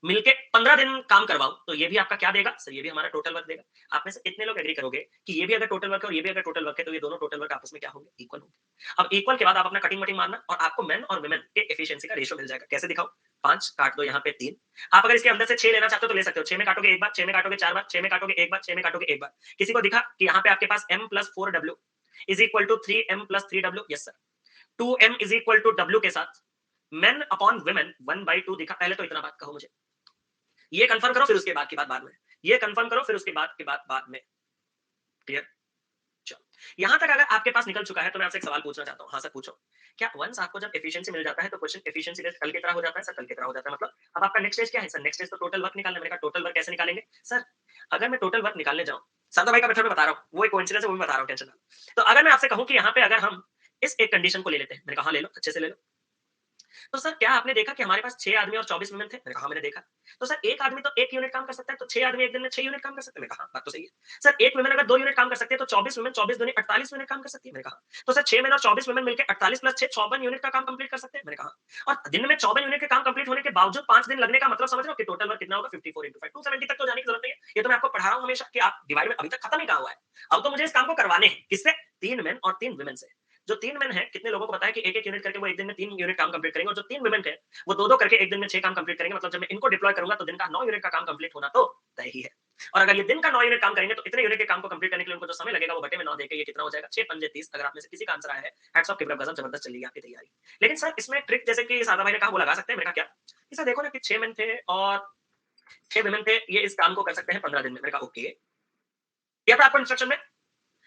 मिलके 15 दिन काम करवाऊं तो ये भी आपका क्या देगा सर? ये भी हमारा टोटल वर्क देगा। आप में से कितने लोग एग्री करोगे कि ये भी अगर टोटल वर्क है और ये भी अगर टोटल वर्क है तो ये दोनों टोटल वर्क आपस में क्या होंगे? इक्वल होंगे। अब इक्वल के बाद आप अपना कटिंग वटिंग मारना और आपको मेन और वुमेन के एफिशिएंसी का रेशियो मिल जाएगा। कैसे दिखाओ? 5 काट दो यहाँ पे 3। आप अगर इसके अंदर से 6 लेना चाहते हो तो ले सकते हो। 6 में काटोगे एक बार, 6 में काटोगे 4 बार, 6 में काटोगे एक बार, 6 में काटोगे एक बार। किसी को दिखा कि यहाँ पे आपके पास m + 4w is equal to 3m + 3w? Yes sir. 2m is equal to w के साथ मेन अपॉन वुमेन 1/2 दिखा। पहले तो इतना बात कहो मुझे, ये कंफर्म करो, फिर उसके बाद की बात बाद में। ये कंफर्म करो, फिर उसके बाद की बात बाद में। क्लियर? चलो, यहां तक अगर आपके पास निकल चुका है तो मैं आपसे एक सवाल पूछना चाहता हूं। हाँ सर पूछो। क्या वंस आपको जब एफिशिएंसी मिल जाता है तो क्वेश्चन एफिशिएंसी बेस्ड कल की तरह हो जाता है? सर कल की तरह हो जाता है। मतलब अब आपका नेक्स्ट स्टेज क्या है सर? नेक्स्ट स्टेज तो टोटल वर्क निकालना है। मैंने कहा टोटल वर्क कैसे निकालेंगे सर? अगर मैं टोटल वर्क निकालने जाऊं, शांता भाई का मेथड में बता रहा हूं, वो एक कोइंसिडेंस है, वो भी बता रहा हूं, टेंशन ना लो। तो अगर मैं आपसे कहूं कि यहाँ पे अगर हम इस एक कंडीशन को ले लेते हैं, मैंने कहा हाँ ले लो, अच्छे से ले लो। तो सर क्या आपने देखा कि हमारे पास 6 आदमी और 24 वुमेन थे? मैंने कहा हाँ मैंने देखा। तो सर एक आदमी तो 1 यूनिट काम कर सकता है, तो 6 आदमी एक दिन में 6 यूनिट काम कर सकते हैं? मैंने कहा हाँ, बात तो सही है। सर एक वुमेन अगर 2 यूनिट काम कर सकती है तो 24 वुमेन 24 दूनी 48 यूनिट काम कर सकती है? मैंने कहा। तो सर 6 मेन और 24 वुमेन मिलकर 48 + 6 54 यूनिट का काम कंप्लीट कर सकते हैं? मैंने कहा। और दिन में 54 यूनिट के काम कंप्लीट होने के बावजूद 5 दिन लगने का मतलब समझ रहे हो कि टोटल वर्क कितना होगा? 54 * 5 270 तक तो जाने की जरूरत नहीं है। ये तो मैं आपको पढ़ा रहा हूं हमेशा कि आप डिवाइड में अभी तक खत्म ही कहा हुआ है। अब तो मुझे इस काम को करवाने हैं। किससे? 3 मेन और 3 वुमेन से। जो 3 मेन है, कितने लोगों को पता है कि 1-1 यूनिट करके वो एक दिन में 3 यूनिट काम कंप्लीट करेंगे, और जो 3 वुमेन है वो 2-2 करके एक दिन में 6 काम कंप्लीट करेंगे। मतलब जब मैं इनको डिप्लॉय करूंगा तो दिन का 9 यूनिट का काम कंप्लीट होना तो तय ही है। और अगर ये दिन का 9 यूनिट काम करेंगे तो इतने यूनिट के काम को कंप्लीट करने के लिए उनको जो समय लगेगा वो बटे में 9 देके ये कितना हो जाएगा? 6 पंजे 30। अगर आप में से किसी का आंसर आया है, हैट्स ऑफ, कीप अप, गजब, जबरदस्त चलेगी आपकी तैयारी। लेकिन सर इसमें ट्रिक जैसे कि सादा भाई ने कहा वो लगा सकते हैं। मैंने कहा क्या? कि सर देखो ना कि 6 मेन थे और 6 वुमेन थे, ये इस काम को कर सकते हैं 15 दिन में। मैंने कहा ओके, दिया था आपको इंस्ट्रक्शन में।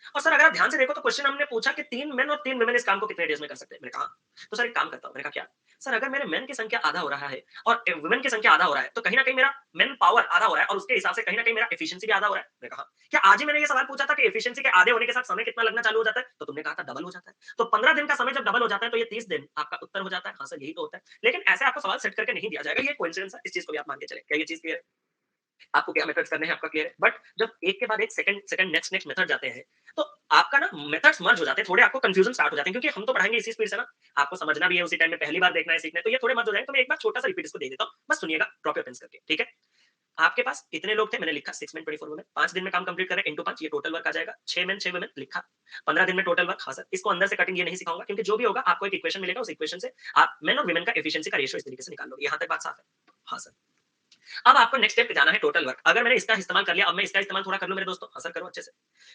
और सर अगर आप ध्यान से देखो तो क्वेश्चन हमने पूछा कि 3 मेन और 3 वुमेन इस काम को कितने डेज में कर सकते हैं? मैंने कहा तो सर एक काम करता हूं। मैंने कहा क्या? सर अगर मेरे मेन की संख्या आधा हो रहा है और वुमेन की संख्या आधा हो रहा है तो कहीं ना कहीं मेरा मेन पावर आधा हो रहा है, और उसके हिसाब से कहीं ना कहीं मेरा एफिशिएंसी भी आधा हो रहा है। मैंने कहा क्या? आज ही मैंने ये सवाल पूछा था कि एफिशिएंसी के आधे होने के साथ समय कितना लगना चालू हो जाता है, तो तुमने कहा था डबल हो जाता है। तो 15 दिन का समय जब डबल हो जाता है तो ये 30 दिन आपका उत्तर हो जाता है। हाँ सर यही तो होता है। लेकिन ऐसे आपको सवाल सेट करके नहीं दिया जाएगा, ये कोइंसिडेंस है, इस चीज को भी आप मान के चले। क्या ये चीज क्लियर है? आपको क्या मेथड्स करने हैं आपका क्लियर है। बट जब एक के बाद एक second second next next method जाते हैं तो आपका ना मेथड्स मर्ज हो जाते हैं, थोड़े आपको कंफ्यूजन स्टार्ट हो जाते हैं, क्योंकि हम तो पढ़ाएंगे इसी स्पीड से ना, आपको समझना भी है उसी टाइम में, पहली बार देखना है सीखना है, तो ये थोड़े मर्ज हो जाएंगे। तो मैं एक बार छोटा सा रिपीट इसको दे देता हूं, बस सुनिएगा, ड्रॉप योर पेन्स करके, ठीक है? आपके पास इतने लोग थे, मैंने लिखा 6 मेन 24 वुमेन, 5 दिन में काम कंप्लीट करें इंटू 5, ये टोटल वर्क आ जाएगा। 6 मेन 6 वुमेन लिखा, 15 दिन में टोटल वर्क। हाँ सर, इसको अंदर से कटिंग ये नहीं सिखाऊंगा, क्योंकि जो भी होगा आपको एक इक्वेशन मिलेगा, उस इक्वेशन से आप मेन और वुमेन का एफिशिएंसी का रेशियो इस तरीके से निकाल लो। यहां तक बात साफ है? हाँ सर। अब आपको नेक्स्ट स्टेप पे जाना है टोटल वर्क। अगर मैंने इसका इस्तेमाल कर लिया, अब मैं इसका इस्तेमाल थोड़ा कर लूं मेरे दोस्तों। हाँ सर, करो अच्छे से।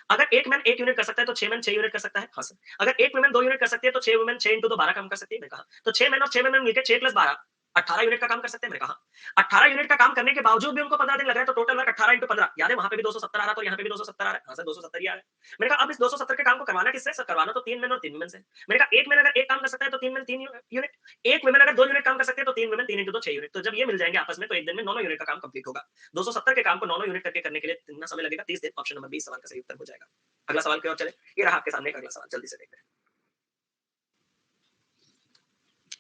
अगर एक मैन 1 यूनिट कर सकता है तो 6 मैन 6 यूनिट कर सकता है। हाँ सर। अगर एक वुमेन 2 यूनिट कर सकती है तो 6 वुमेन 6 इंटू 2 12 काम कर सकती है। मैंने कहा तो 6 मैन और 6 वुमेन मिलकर 6 प्लस 12 18 यूनिट का काम कर सकते हैं। मैंने कहा 18 यूनिट का काम करने के बावजूद भी उनको 15 दिन लग रहा है, तो टोटल वर्क 18 इंटू 15 याद है, वहां पे भी 270 आ रहा था और यहाँ पे भी 270 आ रहा है। हाँ सर, 270 ही आ रहा है। मैंने कहा अब इस 270 के काम को करवाना किससे? सर करवाना तो 3 मैन और 3 वुमेन से। मैंने कहा एक मैन अगर एक काम कर सकता है तो 3 मैन 3 यूनिट, एक वुमेन अगर 2 यूनिट काम कर सकते हैं तो 3 वुमेन 3 इंटू 2 6 यूनिट। तो जब ये मिल जाएंगे आपस में तो एक दिन में 9 यूनिट का काम कंप्लीट होगा। 270 के काम को 9 यूनिट करके करने के लिए कितना समय लगेगा? 30 दिन। ऑप्शन नंबर 20 सवाल का सही उत्तर हो जाएगा। अगला सवाल की ओर चले। ये रहा आपके सामने एक अगला सवाल, जल्दी से देखते हैं।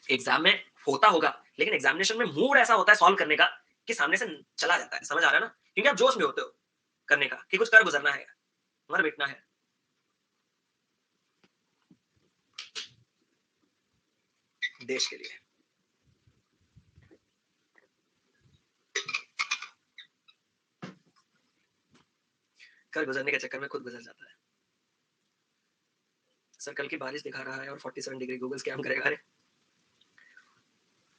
एग्जाम में होता होगा, लेकिन एग्जामिनेशन में मूड ऐसा होता है सॉल्व करने का कि सामने से चला जाता है। समझ आ रहा है ना? क्योंकि आप जोश में होते हो करने का कि कुछ कर गुजरना है, मर मिटना है। देश के लिए कर गुजरने के चक्कर में खुद गुजर जाता है। सर कल की बारिश दिखा रहा है और 47 डिग्री, गूगल स्कैम करेगा। अरे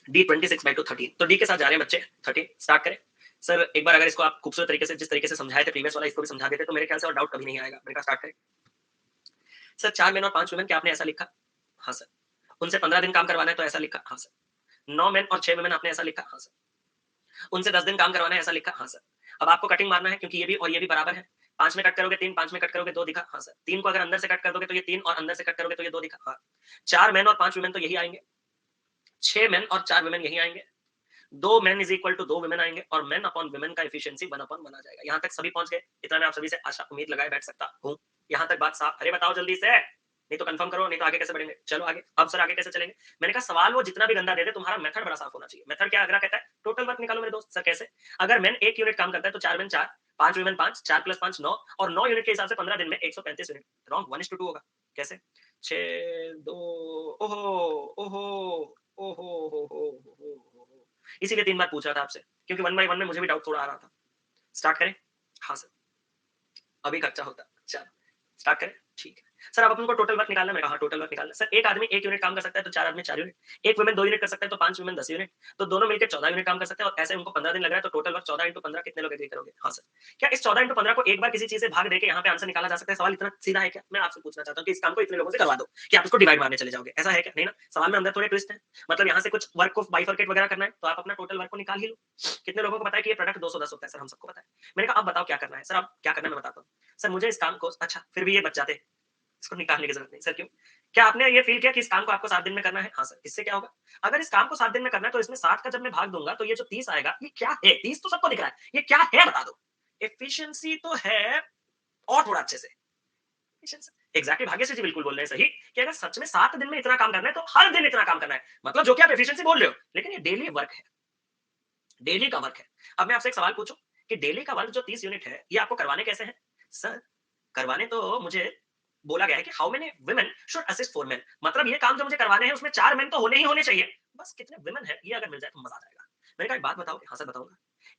डी 26/2 13, तो डी के साथ जा रहे हैं बच्चे। 13 स्टार्ट करें। सर एक बार अगर इसको आप खूबसूरत तरीके से जिस तरीके से समझाए थे प्रीवियस वाला, इसको भी समझा देते तो मेरे ख्याल से और डाउट कभी नहीं आएगा। मैंने कहा स्टार्ट करें। सर 4 मेन और 5 वुमेन, क्या आपने ऐसा लिखा? हाँ सर। उनसे 15 दिन काम करवाना है तो ऐसा लिखा? हाँ सर। 9 मेन और 6 वुमेन, आपने ऐसा लिखा? हाँ सर। उनसे 10 दिन काम करवाना है, ऐसा लिखा? हाँ सर। अब आपको कटिंग मारना है क्योंकि ये भी और ये भी बराबर है। 5 में कट करोगे 3, 5 में कट करोगे 2 दिखा? हाँ सर। 3 को अगर अंदर से कट कर दोगे तो ये 3 और अंदर से कट करोगे तो ये 2 दिखा? हाँ। 4 मेन और 5 वुमेन तो यही आएंगे। 6 मेन और 4 वुमेन यही आएंगे। 2 men is equal to 2 women आएंगे और मेन अपॉन वुमेन का एफिशिएंसी 1/1 आ जाएगा। यहां तक सभी पहुंच गए? इतना मैं आप सभी से आशा उम्मीद लगाए बैठ सकता हूं। यहां तक बात साफ? अरे बताओ जल्दी से, नहीं तो कंफर्म करो, नहीं तो आगे कैसे बढ़ेंगे? चलो आगे। अब सर आगे कैसे चलेंगे? मैंने कहा सवाल वो जितना भी गंदा दे दे, तुम्हारा मेथड बड़ा साफ होना चाहिए। मेथड क्या? अगला कहता है टोटल वर्क निकालो मेरे दोस्त। सर कैसे? अगर मेन 1 यूनिट काम करता है तो 4 मेन 4, 5 वुमेन 5, 4 प्लस 5 9 और 9 यूनिट के हिसाब से 15 दिन में 135 यूनिट। रॉन्ग, 1:2 होगा। कैसे? 6 2 ओहो ओहो ओहो हो हो। इसीलिए 3 बार पूछ रहा था आपसे, क्योंकि 1 बाय 1 में मुझे भी डाउट थोड़ा आ रहा था। स्टार्ट करें? हाँ सर। अभी खर्चा होता। चलो स्टार्ट करें? ठीक है। सर अब अपन को टोटल वर्क निकालना है। मैंने कहा हाँ, टोटल वर्क निकालना है। सर एक आदमी 1 यूनिट काम कर सकता है तो 4 आदमी 4 यूनिट, एक वुमेन 2 यूनिट कर सकता है तो 5 वुमेन 10 यूनिट, तो दोनों मिलकर 14 यूनिट काम कर सकते हैं और ऐसे उनको 15 दिन लग रहा है, तो टोटल वर्क 14 इंटू 15 कितने लोग एग्री करोगे? हाँ सर। क्या इस 14 इंटू 15 को एक बार किसी चीज से भाग देके यहाँ पे आंसर निकाला जा सकता है? सवाल इतना सीधा है क्या? मैं आपसे पूछना चाहता हूँ कि इस काम को इतने लोगों से करवा दो कि आप उसको डिवाइड मारने चले जाओगे, ऐसा है क्या? नहीं ना, सवाल में अंदर थोड़े ट्विस्ट है। मतलब यहाँ से कुछ वर्क को बाइफरकेट वगैरह करना है तो आप अपना टोटल वर्क को निकाल ही लो। कितने लोगों को पता है कि ये प्रोडक्ट 210 होता है? सर हम सबको पता है। मैंने कहा अब बताओ क्या करना है? सर अब क्या करना है मैं बताता हूँ। सर मुझे इस काम को, अच्छा फिर भी ये बच जाते, इसको निकालने की जरूरत नहीं। सर क्यों? क्या आपने ये फील किया कि इस काम को आपको 7 दिन में करना है? हाँ सर। इससे क्या होगा? अगर इस काम को 7 दिन में करना है तो इसमें 7 का जब मैं भाग दूंगा तो ये जो 30 आएगा, ये क्या है? 30 तो सबको दिख रहा है, ये क्या है बता दो? एफिशिएंसी तो है, और थोड़ा अच्छे से एफिशिएंसी। एग्जैक्टली, भाग्यश्री जी बिल्कुल बोल रहे हैं सही कि अगर सच में 7 दिन में इतना काम करना है तो हर दिन इतना काम करना है, मतलब जो कि आप एफिशिएंसी बोल रहे हो, लेकिन ये डेली वर्क है, डेली का वर्क है। अब मैं आपसे एक सवाल पूछूं कि डेली का वर्क जो 30 यूनिट है, ये आपको करवाने कैसे हैं? सर करवाने तो मुझे बोला गया है कि how many women should assist 4 main, मतलब ये काम जो मुझे करवाने हैं उसमें 4 मेन तो होने ही होने चाहिए, बस कितने वुमेन है ये अगर मिल जाए तो मजा आ जाएगा। मैंने कहा एक बात बताओ। हाँ सर बताऊंगा।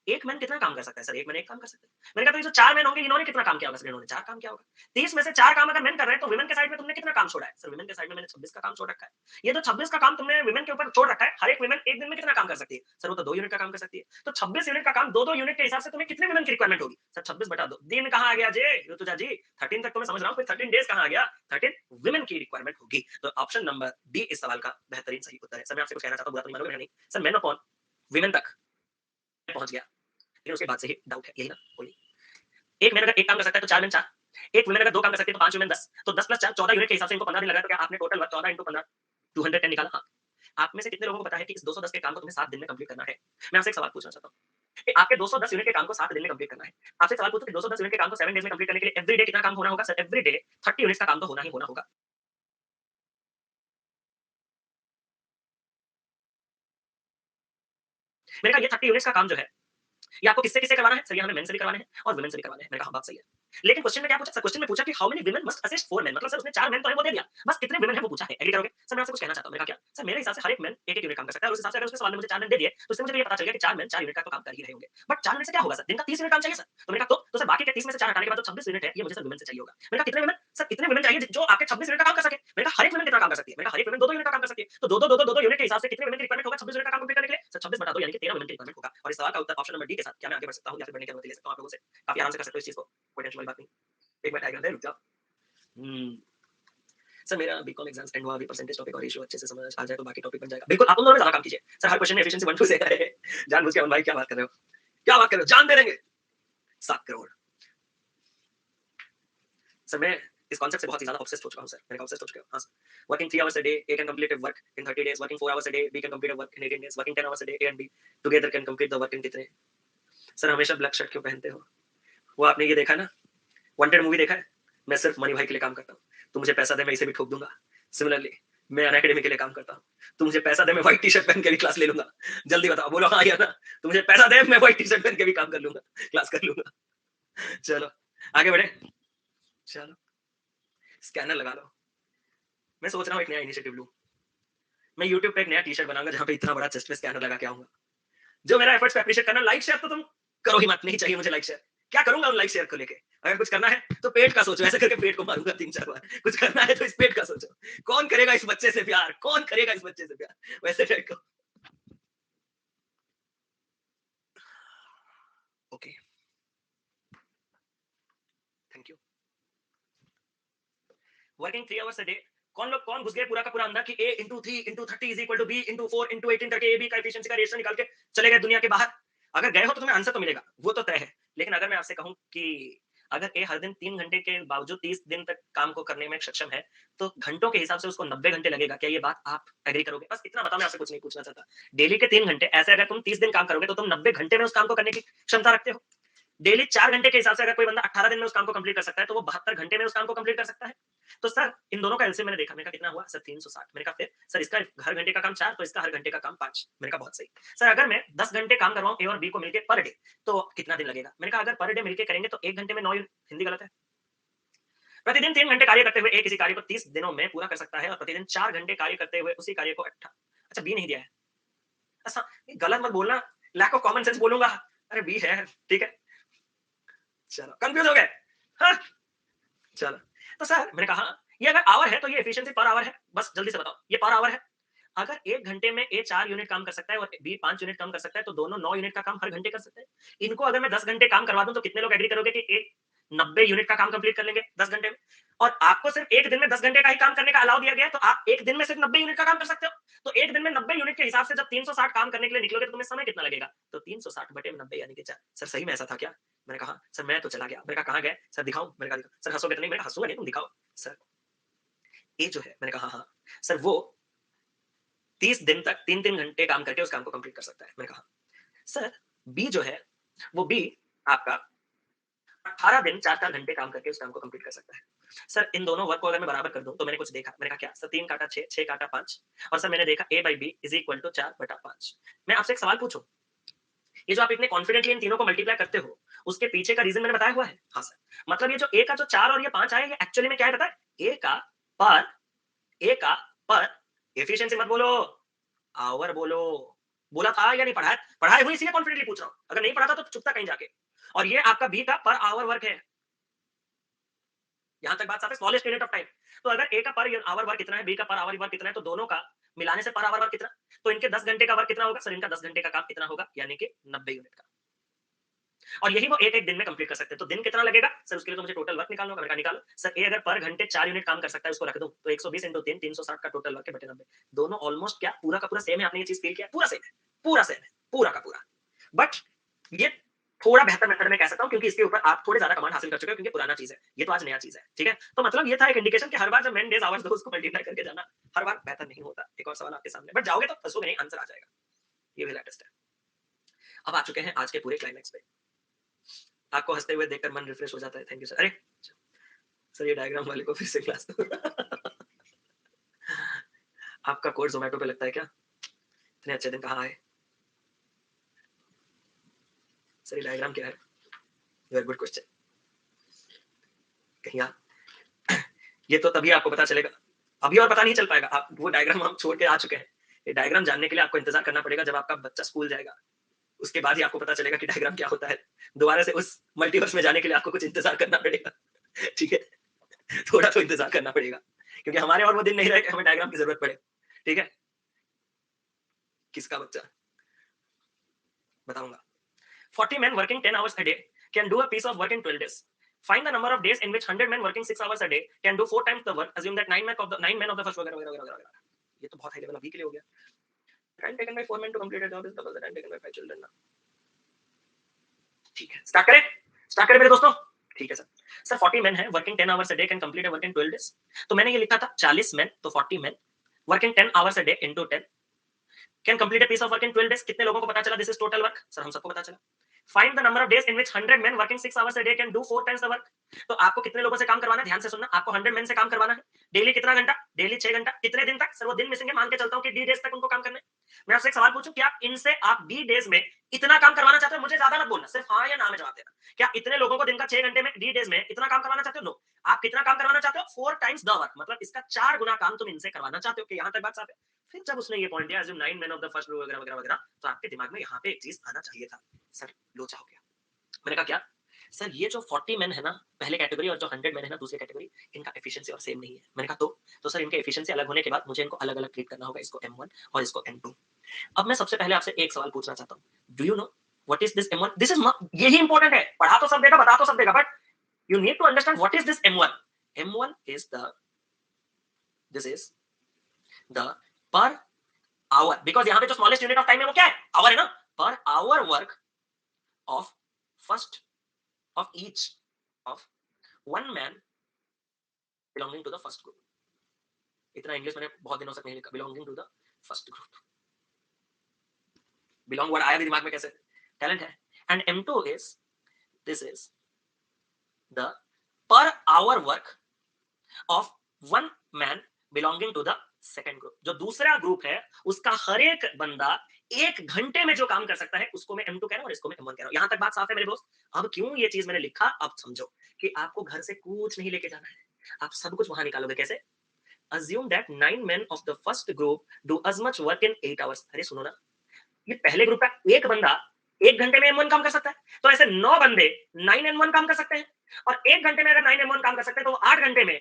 एक मैन कितना काम कर सकता है? सर एक मैन एक काम कर सकता है। मैंने कहा तो ये जो 4 मैन होंगे इन्होंने कितना काम किया होगा? सर इन्होंने 4 काम किया होगा। 30 में से 4 काम अगर मैन कर रहे हैं तो वुमेन के साइड में तुमने कितना काम छोड़ा है? सर वुमेन के साइड में मैंने 26 का काम छोड़ रखा है। ये जो 26 का काम तुमने वुमेन के ऊपर छोड़ रखा है, हर एक वुमेन एक दिन में कितना काम कर सकती है? सर वो तो 2 यूनिट का काम कर सकती है। तो 26 यूनिट का काम 2-2 यूनिट के हिसाब से तुम्हें कितने वुमेन की रिक्वायरमेंट होगी? सर 26/2। दिन कहाँ आ गया जी ऋतुजा जी? 13 तक तो मैं समझ रहा हूँ, फिर 13 डेज कहाँ आ गया? 13 वुमेन की रिक्वायरमेंट होगी। तो ऑप्शन नंबर डी इस सवाल का बेहतरीन सही उत्तर है। सर मैं आपसे कुछ कहना चाहता हूँ, बुरा तो नहीं मानोगे? नहीं सर, मेन अपॉन वुमेन तक पहुंच गया, लेकिन उसके बाद से ही डाउट है, यही ना? बोलिए। एक मैन अगर एक काम कर सकता है तो 4 मैन 4, एक वुमेन अगर 2 काम कर सकती है तो 5 वुमेन 10, तो 10 प्लस 4 14 यूनिट के हिसाब से इनको 15 दिन लगा, तो क्या आपने टोटल वर्क 14 इंटू 15 210 निकाला? हाँ। आप में से कितने लोगों को पता है कि इस 210 के काम को तुम्हें 7 दिन में कंप्लीट करना है? मैं आपसे एक सवाल पूछना चाहता हूँ कि आपके 210 यूनिट के काम को 7 दिन में कंप्लीट करना है। आपसे एक सवाल पूछूं कि 210 यूनिट के काम को 7 डेज में कंप्लीट करने के लिए एवरी डे कितना काम होना होगा? सर एवरी डे 30 यूनिट्स का काम तो होना ही होना होगा। मैंने कहा ये 30 यूनिट्स का काम जो है, ये आपको किससे किससे करवाना है? सर ये हमें मेन से भी करवाने हैं और वुमेन से भी करवाने हैं। मैंने कहा हाँ, बात सही है। लेकिन क्वेश्चन में क्या पूछा सर, क्वेश्चन में पूछा कि how many women must assist 4 main, मतलब सर उसने 4 मेन तो है वो दे दिया, बस कितने वुमेन है वो पूछा है, एग्री करोगे? सर मैं आपसे कुछ कहना चाहता हूं, मैंने कहा क्या सर, मेरे हिसाब से हर एक मैन एक एक यूनिट काम कर सकता है, और उस हिसाब से अगर उसने सवाल में मुझे 4 मैन दे दिए तो इससे मुझे तो ये पता चल गया कि 4 मैन 4 यूनिट का तो काम कर ही रहे होंगे, बट 4 यूनिट से क्या होगा सर, दिन का 30 यूनिट काम चाहिए सर, तो मैंने कहा तो सर बाकी के 30 में से 4 हटाने के बाद जो 26 यूनिट है ये मुझे सर वुमेन से चाहिए होगा। मैंने कहा कितने वुमेन सर, इतने वुमेन चाहिए जो आपके 26 यूनिट का काम कर सके। मैंने कहा हर एक वुमेन कितना काम कर सकती है, मैंने कहा हर एक वुमेन 2-2 यूनिट का काम कर सकती है, तो 2-2 यूनिट के हिसाब से कितने वुमेन की रिक्वायरमेंट होगा 26 यूनिट का काम कंप्लीट करने के लिए सर, 26 बटा 2 यानी कि 13 वुमेन की रिक्वायरमेंट होगा। और इस सवाल का उत्तर ऑप्शन नंबर डी के साथ क्या मैं आगे बढ़ सकता हूं या फिर बढ़ने की अनुमति ले सकता हूं आप लोगों से, काफी आराम से कर सकते हो इस चीज को, कोई टेंशन वाली बात नहीं। एक मिनट आएगा, रुक जाओ। हम्म, सर मेरा बीकॉम एग्जाम्स एंड हुआ, अभी परसेंटेज टॉपिक और रेशियो अच्छे से समझ आ जाए तो बाकी टॉपिक बन जाएगा। बिल्कुल आप उन दोनों में ज्यादा काम कीजिए सर, हर क्वेश्चन में एफिशिएंसी 1 2 से है। जानबूझ के अमन भाई क्या बात कर रहे हो, क्या बात कर रहे हो, जान दे देंगे 7 करोड़। सर मैं इस कॉन्सेप्ट से बहुत ही ज्यादा ऑब्सेस्ड हो चुका हूं सर, मैंने कहा ऑब्सेस्ड हो चुका हूं। हां sir, working 3 hours a day A can complete a work in 30 days, working 4 hours a day B can complete a work in 18 days, working 10 hours a day A and B together can complete the work in कितने। Sir हमेशा black shirt क्यों पहनते हो, वो आपने ये देखा ना, वांटेड मूवी देखा है, मैं सिर्फ मनी भाई के लिए काम करता हूँ, तू मुझे पैसा दे मैं इसे भी ठोक दूंगा। सिमिलरली मैं अन अकेडमी के लिए काम करता हूँ, तू मुझे पैसा दे मैं व्हाइट टी शर्ट पहन के भी क्लास ले लूंगा। जल्दी बताओ, बोलो हाँ या ना, तू मुझे पैसा दे मैं व्हाइट टी शर्ट पहन के भी काम कर लूंगा, क्लास कर लूंगा। चलो आगे बढ़े, चलो स्कैनर लगा लो। मैं सोच रहा हूँ एक नया इनिशिएटिव लूं, मैं यूट्यूब पे एक नया टी शर्ट बनाऊंगा जहाँ पे इतना बड़ा चेस्ट पे स्कैनर लगा के आऊंगा। जो मेरा एफर्ट्स पे अप्रिशिएट करना, लाइक शेयर तो तुम करो ही मत, नहीं चाहिए मुझे लाइक शेयर, क्या करूंगा उन लाइक शेयर को लेके। अगर कुछ करना है तो पेट का सोचो, ऐसे करके पेट को मारूंगा 3-4 बार। कुछ करना है तो इस पेट का सोचो, कौन करेगा इस बच्चे से प्यार, कौन करेगा इस बच्चे से प्यार, वैसे टाइप को। Okay thank you. Working 3 hours a day, कौन घुस गए पूरा का पूरा अंदर कि a into 3 into 30 is equal to b into 4 into 18 करके ab का एफिशिएंसी का रेशियो निकाल के चले गए दुनिया के बाहर। अगर गए हो तो तुम्हें आंसर तो मिलेगा, वो तो तय है। लेकिन अगर मैं आपसे कहूं कि अगर ए हर दिन 3 घंटे के बावजूद 30 दिन तक काम को करने में सक्षम है, तो घंटों के हिसाब से उसको 90 घंटे लगेगा। क्या ये बात आप एग्री करोगे? बस इतना बताओ, मैं आपसे कुछ नहीं पूछना चाहता। डेली के 3 घंटे, ऐसे अगर तुम 30 दिन काम करोगे तो तुम 90 घंटे में उस काम को करने की क्षमता रखते हो। डेली 4 घंटे के हिसाब से अगर कोई बंदा 18 दिन में उस काम को कंप्लीट कर सकता है, तो वो 72 घंटे में उस काम को कंप्लीट कर सकता है। तो सर इन दोनों का एलसीएम मैंने देखा, मैंने कहा कितना हुआ सर 360। मैंने कहा फिर सर इसका हर घंटे का काम 4 तो इसका हर घंटे का काम 5। मैंने कहा बहुत सही। सर अगर मैं 10 घंटे काम करवाऊं ए और बी को मिलके पर डे तो कितना दिन लगेगा? मैंने कहा अगर पर डे मिलके करेंगे तो 1 घंटे में 9 यूनिट, हिंदी गलत है। प्रतिदिन 3 घंटे कार्य करते हुए ए किसी कार्य को 30 दिनों में पूरा कर सकता है और प्रतिदिन 4 घंटे कार्य करते हुए उसी कार्य को अच्छा बी नहीं दिया है। अच्छा ये गलत मत बोलना, लैक ऑफ कॉमन सेंस बोलूंगा। अरे बी है, ठीक है। चलो कंफ्यूज हो गए? हाँ चलो। तो सर मैंने कहा ये अगर आवर है तो ये एफिशिएंसी पर आवर है, बस जल्दी से बताओ ये पर आवर है। अगर 1 घंटे में ए 4 यूनिट काम कर सकता है और बी 5 यूनिट काम कर सकता है, तो दोनों 9 यूनिट का काम हर घंटे कर सकते हैं। इनको अगर मैं 10 घंटे काम करवा दूं तो कितने लोग एग्री करोगे कि एक 90 यूनिट का काम कंप्लीट कर लेंगे 10 घंटे में। और आपको सिर्फ एक दिन में 10 घंटे का ही काम करने का अलाउ दिया गया है, तो आप एक दिन में सिर्फ 90 यूनिट का काम कर सकते हो। तो एक दिन में 90 यूनिट के हिसाब से जब 360 काम करने के लिए निकलोगे तो तुम्हें समय कितना लगेगा? तो 360 बटे 90 यानी कि 4। सर सही में ऐसा था क्या? मैंने कहा सर मैं तो चला गया। मैंने कहा कहां गए? सर दिखाऊं? मैंने कहा दिखाओ। सर हंसोगे तो नहीं? मैंने कहा हंसूंगा नहीं, तुम दिखाओ। सर ए जो है, मैंने कहा हाँ हाँ। सर वो 30 दिन तक 3-3 घंटे काम करके उस काम को कंप्लीट कर सकता है। मैंने कहा सर बी जो है, वो बी आपका 18 दिन 4-4 घंटे काम करके उस काम को कंप्लीट कर सकता है। सर इन दोनों वर्क को अगर मैं बराबर कर दूं तो मैंने कुछ देखा, मैंने कहा क्या? सर 3 काटा 6, 6 काटा 5 और सर मैंने देखा a by b is equal to 4/5। मैं आपसे एक सवाल पूछूं, ये जो आप इतने कॉन्फिडेंटली इन तीनों को मल्टीप्लाई करते हो, उसके पीछे का रीजन मैंने बताया हुआ है? हाँ सर। मतलब ये जो a का जो 4 और ये 5 आया, ये एक्चुअली में क्या है पता है? पर ए का पर एफिशिएंसी मत बोलो, आवर बोलो। बोला था या नहीं पढ़ा है? पढ़ाई हुई इसीलिए कॉन्फिडेंटली पूछ रहा हूं। अगर नहीं पढ़ा था तो चुप था कहीं जाके। और ये आपका बी का पर आवर वर्क है। यहां तक बात साफ है, स्मॉलेस्ट यूनिट ऑफ टाइम। तो अगर ए का पर आवर वर्क कितना है, बी का पर आवर वर्क कितना है, तो दोनों का मिलाने से पर आवर वर्क कितना, तो इनके 10 घंटे का वर्क कितना होगा? सर इनका 10 घंटे का काम कितना होगा? यानी कि 90 यूनिट का। और यही वो एक एक दिन में कंप्लीट कर सकते हैं। तो दिन कितना लगेगा? सर उसके लिए तो मुझे टोटल वर्क निकालना होगा। मैंने कहा निकालो। सर ए अगर पर घंटे 4 यूनिट काम कर सकता है, उसको रख दूं तो 120 इंटू 3 360 का टोटल वर्क है बटे 90। दोनों ऑलमोस्ट क्या पूरा का पूरा सेम है। आपने ये चीज फील किया? पूरा सेम है, पूरा सेम है, पूरा का पूरा। बट ये थोड़ा बेहतर मेथड में कह सकता हूं, क्योंकि इसके ऊपर आप थोड़े ज्यादा कमांड हासिल कर चुके हो, क्योंकि पुराना चीज है, ये तो आज नया चीज है। ठीक है, तो मतलब ये था एक इंडिकेशन कि हर बार जब मैन डेज आवर्स दो उसको मल्टीप्लाई करके जाना हर बार बेहतर नहीं होता। एक और सवाल आपके सामने, बट जाओगे तो फंसोगे नहीं, आंसर आ जाएगा। ये भी लेटेस्ट है। अब आ चुके हैं आज के पूरे क्लाइमैक्स पे। आपको हंसते हुए देखकर मन रिफ्रेश हो जाता है। Thank you sir. अरे सर ये डायग्राम वाले को फिर से क्लास आपका कोर्स जोमेटो पे लगता है क्या? इतने अच्छे दिन कहाँ आए? सर ये डायग्राम क्या है? Very good question. कहीं ये तो तभी आपको पता चलेगा, अभी और पता नहीं चल पाएगा। आप वो डायग्राम हम छोड़ के आ चुके हैं। ये डायग्राम जानने के लिए आपको इंतजार करना पड़ेगा जब आपका बच्चा स्कूल जाएगा, उसके बाद ही आपको पता चलेगा कि डायग्राम क्या होता है। दोबारा से उस मल्टीवर्स में जाने के लिए आपको कुछ इंतजार करना पड़ेगा। ठीक है, थोड़ा तो इंतजार करना पड़ेगा, क्योंकि हमारे और वो दिन नहीं रहे कि हमें डायग्राम की जरूरत पड़े। ठीक है, किसका बच्चा बताऊंगा। 40 men working 10 hours a day can do a piece of work in 12 days. Find the number of days in which 100 men working 6 hours a day can do 4 times the work. Assume that 9 men of the first वगैरह वगैरह वगैरह वगैरह। ये तो बहुत high level अभी के लिए हो गया। Time taken by 4 men to complete a job is double the time taken by 5 children. ठीक है, स्टार्ट करें मेरे दोस्तों। ठीक है सर 40 men है working 10 hours a day can complete a work in 12 days। तो मैंने ये लिखा था 40 men तो 40 men working 10 hours a day into 10 can complete a piece of work in 12 days। कितने लोगों को पता चला this is total work? Sir हम सबको पता चला। Find the number of days in which 100 men working 6 hours a day can do 4 times the work। तो आपको कितने लोगों से काम करवाना है? ध्यान से सुनना, आपको 100 men से काम करवाना है। डेली कितना घंटा? डेली 6 घंटा। कितने दिन तक? सर वो दिन मिसिंग है, मान के चलता हूं कि डी डेज तक उनको काम करना है। मैं आपसे एक सवाल पूछूं, क्या इनसे आप डी डेज में इतना काम करवाना चाहते हो? मुझे ज्यादा मत बोलना, सिर्फ हां या ना में जवाब देना। क्या इतने लोगों को दिन का 6 घंटे में डी डेज में इतना काम करवाना चाहते हो? नो। आप कितना काम करवाना चाहते हो? 4 टाइम्स द वर्क, मतलब इसका 4 गुना काम तुम इनसे करवाना चाहते हो। कि यहां तक बात साफ है? फिर जब उसने ये पॉइंट दिया assume 9 men of the first row वगैरह वगैरह वगैरह, तो आपके दिमाग में यहाँ पे एक चीज आना चाहिए था, सर लोचा हो गया। मैंने कहा क्या? सर ये जो 40 men है ना पहले कैटेगरी और जो 100 men है ना दूसरी कैटेगरी, इनका एफिशिएंसी और सेम नहीं है। मैंने कहा तो सर इनके एफिशिएंसी अलग होने के बाद मुझे इनको अलग अलग ट्रीट करना होगा, इसको M1 और इसको M2। अब मैं सबसे पहले आपसे एक सवाल पूछना चाहता हूँ, do you know what is this M1? This is यही इंपॉर्टेंट है, पढ़ा तो सब देगा, बता तो सब देगा, but you need to understand what is this M1। M1 is the this is the per hour, because यहाँ पे जो स्मॉलेस्ट यूनिट ऑफ टाइम है वो क्या है? आवर है ना। Per hour work of first of each of one man belonging to the first group। इतना इंग्लिश मैंने बहुत दिनों से नहीं लिखा, belonging to the first group। belong word आया भी दिमाग में कैसे? टैलेंट है। and M2 is this is the per hour work of one man belonging to the second group। जो दूसरा ग्रुप है उसका हर एक बंदा 1 घंटे में जो काम कर सकता है उसको मैं M2 कह रहा हूं और इसको मैं M1 कह रहा हूं। यहां तक बात साफ है मेरे दोस्त? अब क्यों ये चीज मैंने लिखा अब समझो, कि आपको घर से कुछ नहीं लेके जाना है, आप सब कुछ वहां निकालोगे। कैसे? assume that 9 men of the first group do as much work in 8 hours। अरे सुनो ना, ये पहले ग्रुप का एक बंदा 1 घंटे में M1 काम कर सकता है, तो ऐसे 9 बंदे 9 M1 काम कर सकते हैं। और 1 घंटे में अगर 9 M1 काम कर सकते हैं तो 8 घंटे में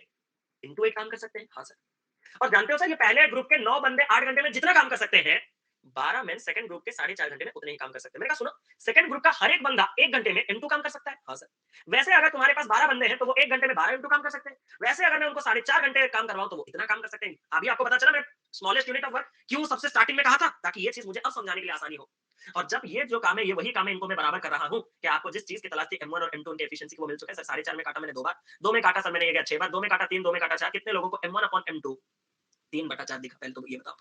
इंटू 8 काम कर सकते हैं। हाँ सर। और जानते हो सर ये पहले ग्रुप के 9 बंदे 8 घंटे में जितना काम कर सकते हैं, 12 मैन सेकंड ग्रुप के 4.5 घंटे में उतने ही काम कर सकते हैं। मैंने कहा सुनो, सेकंड ग्रुप का हर एक बंदा 1 घंटे में M2 काम कर सकता है। हाँ सर। वैसे अगर तुम्हारे पास 12 बंदे हैं तो वो 1 घंटे में 12 M2 काम कर सकते हैं। वैसे अगर मैं उनको 4.5 घंटे काम करवाऊं तो वो इतना काम कर सकते हैं। अभी आपको पता चला मैं स्मॉलेस्ट यूनिट ऑफ वर्क क्यों सबसे स्टार्टिंग में कहा था, ताकि ये चीज मुझे अब समझाने के लिए आसानी हो। और जब ये जो काम है ये वही काम है, इनको मैं बराबर कर रहा हूं कि आपको जिस चीज की तलाश थी M1 और M2 की एफिशिएंसी की वो मिल चुका है। सर 4.5 में काटा मैंने 2 बार, 2 में काटा सर मैंने ये गया 6 बार, 2 में काटा 3, 2 में काटा 4। कितने लोगों को M1 अपॉन M2 3/4 दिखा? पहले तो ये बताओ।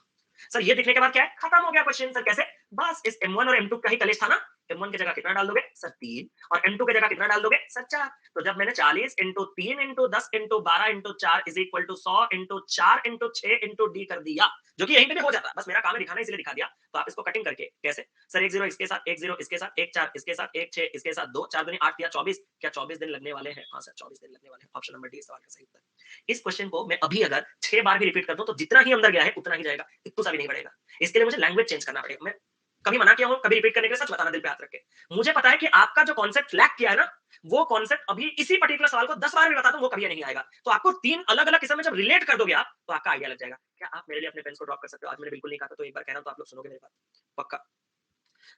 सर ये दिखने के बाद क्या है? खत्म हो गया क्वेश्चन। सर कैसे? बस इस M1 और M2 का ही कलेश था ना। M1 की जगह कितना डाल दोगे? सर 3। और M2 की जगह कितना डाल दोगे? सर 4। तो जब मैंने 40 into 3 into 10 into 12 into 4 is equal to 100 into 4 into 6 into D कर दिया, जो कि यहीं पे भी हो जाता है, बस मेरा काम है दिखाना इसलिए दिखा दिया। तो आप इसको कटिंग करके कैसे? सर 1 0 इसके साथ, 1 0 इसके साथ, 1 4 इसके साथ, 1 6 इसके साथ, 2 4 दूनी 8 या 24। क्या 24 दिन लगने वाले हैं? हाँ सर 24 दिन लगने वाले हैं। ऑप्शन नंबर डी सवाल का सही उत्तर। इस क्वेश्चन को मैं अभी अगर 6 बार भी रिपीट कर दूं तो जितना ही अंदर गया है उतना ही जाएगा, इतना सा भी नहीं बढ़ेगा। इसके लिए मुझे लैंग्वेज चेंज करना पड़ेगा। मैं कभी मना किया हूं कभी रिपीट करने के लिए? सच बताना दिल पे हाथ रख के। मुझे पता है कि आपका जो कॉन्सेप्ट लैक किया है ना, वो कॉन्सेप्ट अभी इसी पर्टिकुलर सवाल को 10 बार भी बता दूं वो कभी नहीं आएगा। तो आपको 3 अलग-अलग किस्म में जब रिलेट कर दोगे आप, तो आपका आइडिया लग जाएगा। क्या आप मेरे लिए अपने पेन्स को ड्रॉप कर सकते हो? आज मैंने बिल्कुल नहीं कहा था, तो एक बार कह रहा हूं तो आप लोग सुनोगे मेरी बात पक्का।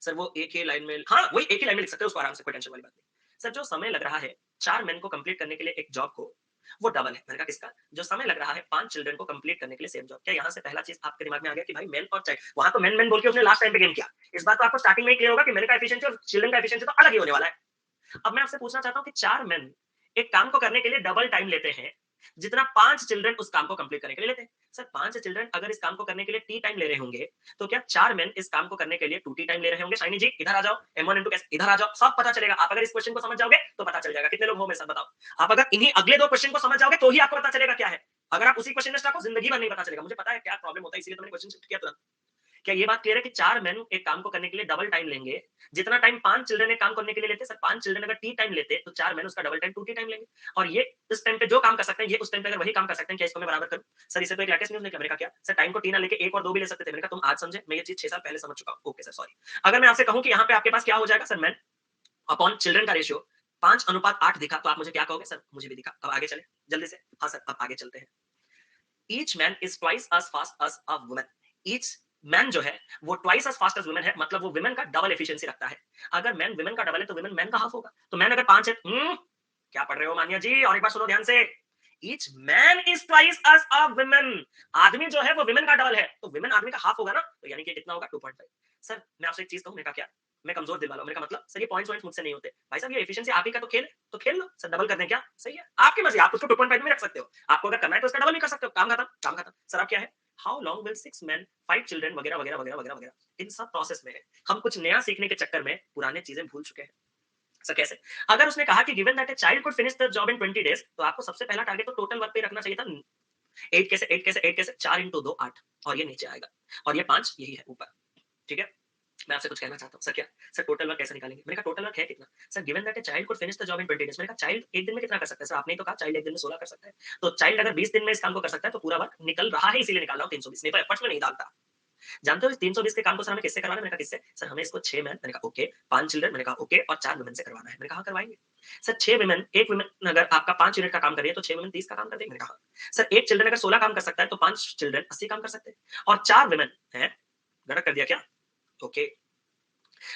सर वो एक ही लाइन में, हाँ वही एक ही लाइन में लिख सकते हो उसको आराम से, कोई टेंशन वाली बात नहीं। सर जो समय लग रहा है 4 मेन को कंप्लीट करने के लिए एक जॉब को, वो डबल है। मैंने कहा किसका? जो समय लग रहा है 5 चिल्ड्रन को कंप्लीट करने के लिए सेम जॉब। क्या यहाँ से पहला चीज आपके दिमाग में आ गया कि भाई मेन और चाइल्ड, वहां तो मेन बोल के उसने लास्ट टाइम पे गेम किया। इस बात तो आपको स्टार्टिंग में ही क्लियर होगा कि मेन का एफिशिएंसी और चिल्ड्रन का एफिशिएंसी तो अलग ही होने वाला है। अब मैं आपसे पूछना चाहता हूँ कि 4 मेन एक काम को करने के लिए डबल टाइम लेते हैं जितना 5 चिल्ड्रन उस काम को कंप्लीट करने के लिए लेते हैं। सर 5 चिल्ड्रन अगर इस काम को करने के लिए टी टाइम ले रहे होंगे, तो क्या 4 मेन इस काम को करने के लिए 2 टी टाइम ले रहे होंगे? शाइनी जी इधर आ जाओ, M1 M2 कैसे, इधर आ जाओ, सब पता चलेगा। आप अगर इस क्वेश्चन को समझ जाओगे तो पता चल जाएगा। कितने लोग हो मेरे साथ बताओ? आप अगर इन्हीं अगले 2 क्वेश्चन को समझ जाओगे तो ही आपको पता चलेगा क्या है। अगर आप उसी क्वेश्चन में स्टक हो, जिंदगी भर नहीं पता चलेगा। मुझे पता है क्या प्रॉब्लम होता है, इसलिए तो मैंने क्वेश्चन शिफ्ट किया तुरंत। क्या ये बात क्लियर है कि 4 मेन एक काम को करने के लिए डबल टाइम लेंगे? जितना टाइम 5 चिल्ड्रन एक काम करने के लिए लेते हैं, सर 5 चिल्ड्रन अगर टी टाइम लेते, तो 4 मेन उसका डबल टाइम 2 टी टाइम लेंगे। और ये इस टाइम पे जो काम कर सकते हैं, ये उस टाइम पे अगर वही काम कर सकते हैं, क्या इसको मैं बराबर करूँ? सर इससे तो एक लेटेस्ट न्यूज़ निकला। मैंने कहा क्या? सर टाइम को टी ना लेके 1 और 2 भी ले सकते थे। मैंने कहा तुम आज समझे, मैं ये चीज़ 6 साल पहले समझ चुका हूँ। Okay sir, sorry. अगर मैं आपसे कहूँ कि यहाँ पे आपके पास क्या हो जाएगा सर, मेन अपॉन चिल्ड्रन का रेशियो 5:8 दिखा, तो आप मुझे क्या कहोगे? सर मुझे भी दिखा। अब आगे चलें जल्दी से। हाँ सर, अब आगे चलते हैं। Each man is twice as fast as a woman। Each man जो है वो twice as fast as women है, मतलब वो women का डबल एफिशिएंसी रखता है। अगर मैन women का डबल है तो women मैन का हाफ होगा। तो मैन अगर 5 है, क्या पढ़ रहे हो मान्या जी? और एक बार सुनो ध्यान से। Each man is twice as a woman। आदमी जो है वो women का डबल है, तो women आदमी का हाफ होगा ना, तो यानी कि कितना होगा? 2.5। सर मैं आपसे एक चीज कहूं, मैंने कहा क्या? मैं कमजोर दिल वाला हूं। मैंने कहा मतलब सर ये पॉइंट्स मुझसे नहीं होते। भाई साहब ये एफिशिएंसी आप ही का तो खेल है, तो खेल लो सर, डबल कर दें क्या? सही है, आपकी मर्जी, आप उसको 2.5 में रख सकते हो। आपको अगर करना है तो उसका डबल भी कर सकते हो। काम खत्म, काम खत्म। सर अब क्या है? How long will 6 men 5 children वगैरह वगैरह वगैरह वगैरह वगैरह। इन सब प्रोसेस में हम कुछ नया सीखने के चक्कर में पुराने चीजें भूल चुके हैं। सर कैसे? अगर उसने कहा कि given that a child could finish the job in 20 days, तो आपको सबसे पहला टारगेट तो टोटल वर्क पे रखना चाहिए था। 8 कैसे 8 कैसे 8 कैसे 4 इंटू 2 8, और ये नीचे आएगा, और ये 5 यही है ऊपर। ठीक है? मैं आपसे कुछ कहना चाहता हूँ। सर क्या? सर टोटल वर्क कैसे निकालेंगे? मैंने कहा टोटल वर्क है कितना? Sir given that a child could finish the job in 20 days. मैंने कहा चाइल्ड एक दिन में कितना कर सकता है? सर आपने ही तो कहा चाइल्ड एक दिन में 16 कर सकता है। तो चाइल्ड अगर 20 दिन में इस काम को कर सकता है, तो पूरा वर्क निकल रहा है, इसीलिए निकाल रहा हूँ 320। नहीं तो एफर्ट्स में नहीं डालता। जानते हो इस 320 के काम को सर हमें किससे करवाना है? मैंने कहा किससे? सर हमें इसको 6 मैन, मैंने कहा ओके, 5 चिल्ड्रन, मैंने कहा ओके, और 4 वुमेन से करवाना है। मैंने कहा हाँ, करवाएंगे। सर 6 वुमेन, एक वुमेन अगर आपका 5 यूनिट का काम कर रही है, तो 6 वुमेन 30 का काम कर देंगे। मैंने कहा हाँ। सर एक चिल्ड्रन अगर 16 काम कर सकता है, तो 5 चिल्ड्रन 80 काम कर सकते हैं, और 4 वुमेन हैं, गलत कर दिया क्या? ओके।